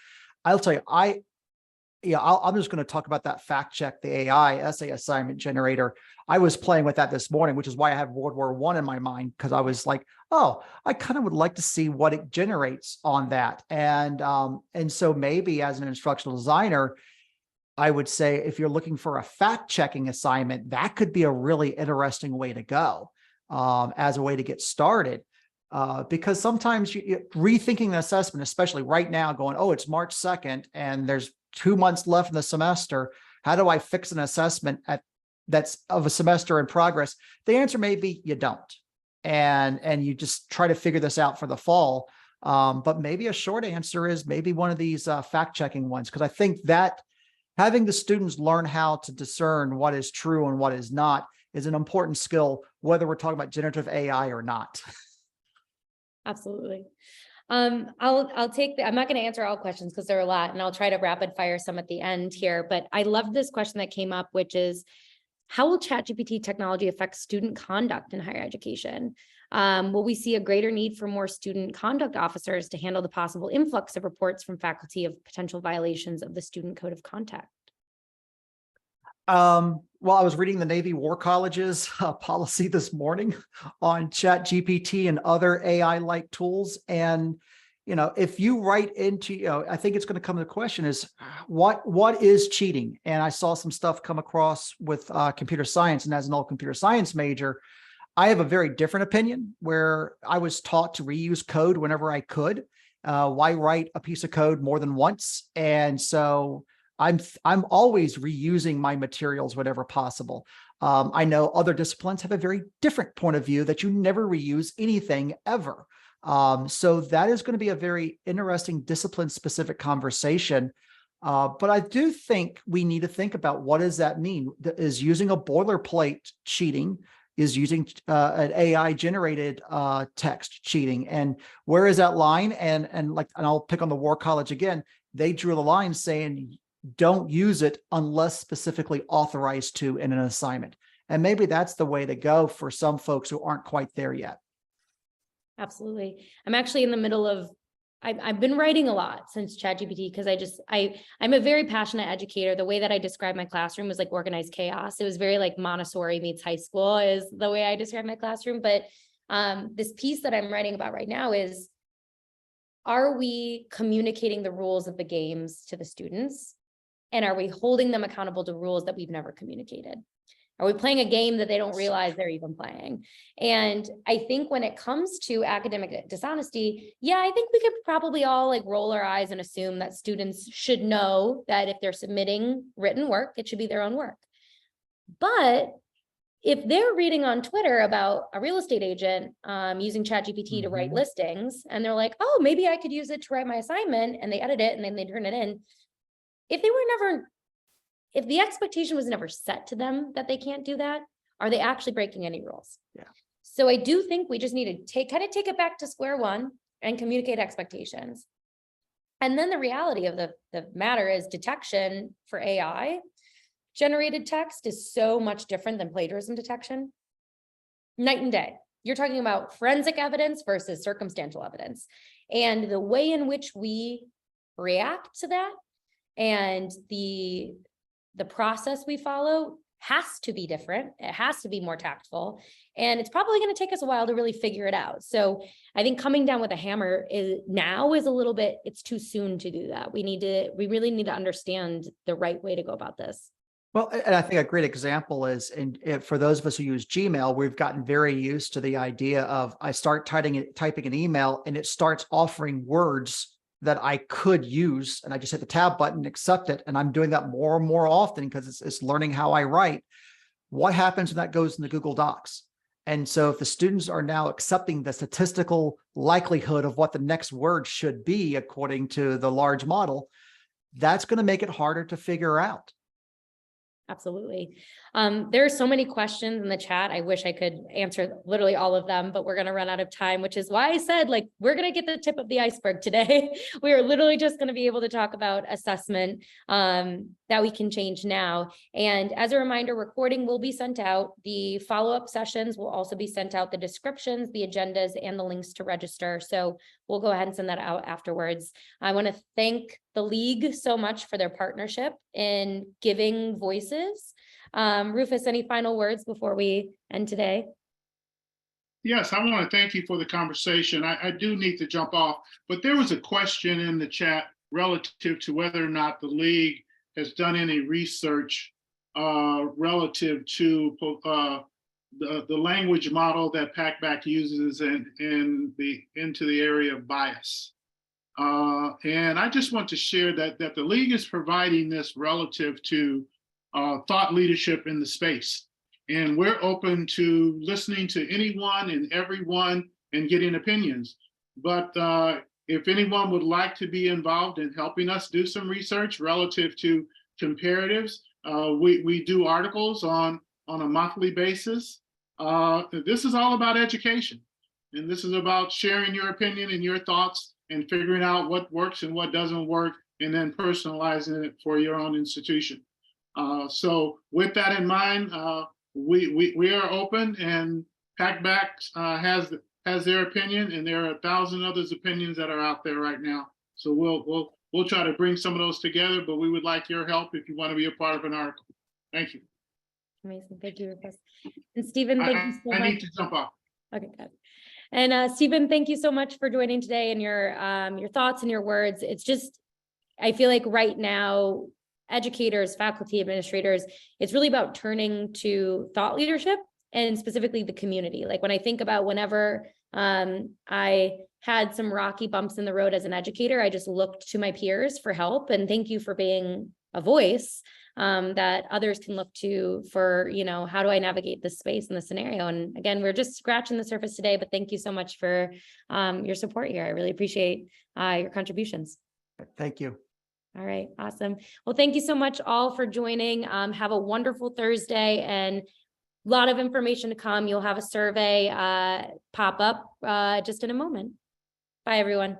I'll tell you, I'm just going to talk about that fact check, the AI essay assignment generator. I was playing with that this morning, which is why I have World War I in my mind, because I was like, oh, I kind of would like to see what it generates on that. And so maybe as an instructional designer, I would say if you're looking for a fact checking assignment, that could be a really interesting way to go as a way to get started. Because sometimes rethinking the assessment, especially right now going, oh, it's March 2nd and there's 2 months left in the semester. How do I fix an assessment that's of a semester in progress? The answer may be you don't. And you just try to figure this out for the fall. But maybe a short answer is maybe one of these fact checking ones, because I think that having the students learn how to discern what is true and what is not is an important skill, whether we're talking about generative AI or not. Absolutely. I'll take I'm not going to answer all questions because there are a lot, and I'll try to rapid fire some at the end here, but I love this question that came up, which is, how will ChatGPT technology affect student conduct in higher education? Will we see a greater need for more student conduct officers to handle the possible influx of reports from faculty of potential violations of the student code of conduct? Well, I was reading the Navy War College's policy this morning on ChatGPT and other AI-like tools. And, if you write into, I think it's going to come to the question is what is cheating? And I saw some stuff come across with computer science, and as an old computer science major, I have a very different opinion where I was taught to reuse code whenever I could. Why write a piece of code more than once? And so I'm always reusing my materials whenever possible. I know other disciplines have a very different point of view that you never reuse anything ever. So that is going to be a very interesting discipline-specific conversation. But I do think we need to think about, what does that mean? Is using a boilerplate cheating? Is using an AI generated text cheating? And where is that line? And I'll pick on the War College again. They drew the line saying, don't use it unless specifically authorized to in an assignment. And maybe that's the way to go for some folks who aren't quite there yet. Absolutely. I'm actually in the middle of, I've been writing a lot since ChatGPT, because I'm a very passionate educator. The way that I describe my classroom was like organized chaos. It was very like Montessori meets high school is the way I describe my classroom. But this piece that I'm writing about right now is, are we communicating the rules of the games to the students? And are we holding them accountable to rules that we've never communicated? Are we playing a game that they don't realize they're even playing? And I think when it comes to academic dishonesty, yeah, I think we could probably all like roll our eyes and assume that students should know that if they're submitting written work, it should be their own work. But if they're reading on Twitter about a real estate agent using ChatGPT to write listings, and they're like, oh, maybe I could use it to write my assignment, and they edit it and then they turn it in. If the expectation was never set to them that they can't do that, are they actually breaking any rules? Yeah. So I do think we just need to take it back to square one and communicate expectations. And then the reality of the matter is, detection for AI generated text is so much different than plagiarism detection. Night and day. You're talking about forensic evidence versus circumstantial evidence. And the way in which we react to that and the process we follow has to be different. It has to be more tactful. And it's probably going to take us a while to really figure it out. So I think coming down with a hammer is a little bit, it's too soon to do that. We really need to understand the right way to go about this. Well, and I think a great example is, for those of us who use Gmail, we've gotten very used to the idea of, I start typing an email and it starts offering words that I could use, and I just hit the tab button, accept it. And I'm doing that more and more often because it's learning how I write. What happens when that goes into Google Docs? And so if the students are now accepting the statistical likelihood of what the next word should be, according to the large model, that's going to make it harder to figure out. Absolutely. There are so many questions in the chat. I wish I could answer literally all of them, but we're going to run out of time, which is why I said, like, we're going to get the tip of the iceberg today. We are literally just going to be able to talk about assessment that we can change now. And as a reminder, recording will be sent out. The follow-up sessions will also be sent out, the descriptions, the agendas, and the links to register. So we'll go ahead and send that out afterwards. I want to thank the league so much for their partnership in giving voices. Rufus, any final words before we end today? Yes, I want to thank you for the conversation. I do need to jump off, but there was a question in the chat relative to whether or not the league has done any research relative to the language model that Packback uses into the area of bias. And I just want to share that the league is providing this relative to thought leadership in the space. And we're open to listening to anyone and everyone and getting opinions. But if anyone would like to be involved in helping us do some research relative to comparatives, we do articles on a monthly basis. This is all about education. And this is about sharing your opinion and your thoughts and figuring out what works and what doesn't work, and then personalizing it for your own institution. So with that in mind, we are open, and Packback has their opinion, and there are 1,000 others' opinions that are out there right now. So we'll try to bring some of those together, but we would like your help if you want to be a part of an article. Thank you. Amazing. Thank you, Rufus. And Stephen, thank you so much. I need to jump off. Okay, good. And Stephen, thank you so much for joining today, and your thoughts and your words. It's just, I feel like right now, educators, faculty, administrators, it's really about turning to thought leadership and specifically the community. Like when I think about whenever I had some rocky bumps in the road as an educator, I just looked to my peers for help. And thank you for being a voice that others can look to for, how do I navigate this space and the scenario? And again, we're just scratching the surface today, but thank you so much for your support here. I really appreciate your contributions. Thank you. All right, awesome. Well, thank you so much all for joining. Have a wonderful Thursday, and a lot of information to come. You'll have a survey pop up just in a moment. Bye, everyone.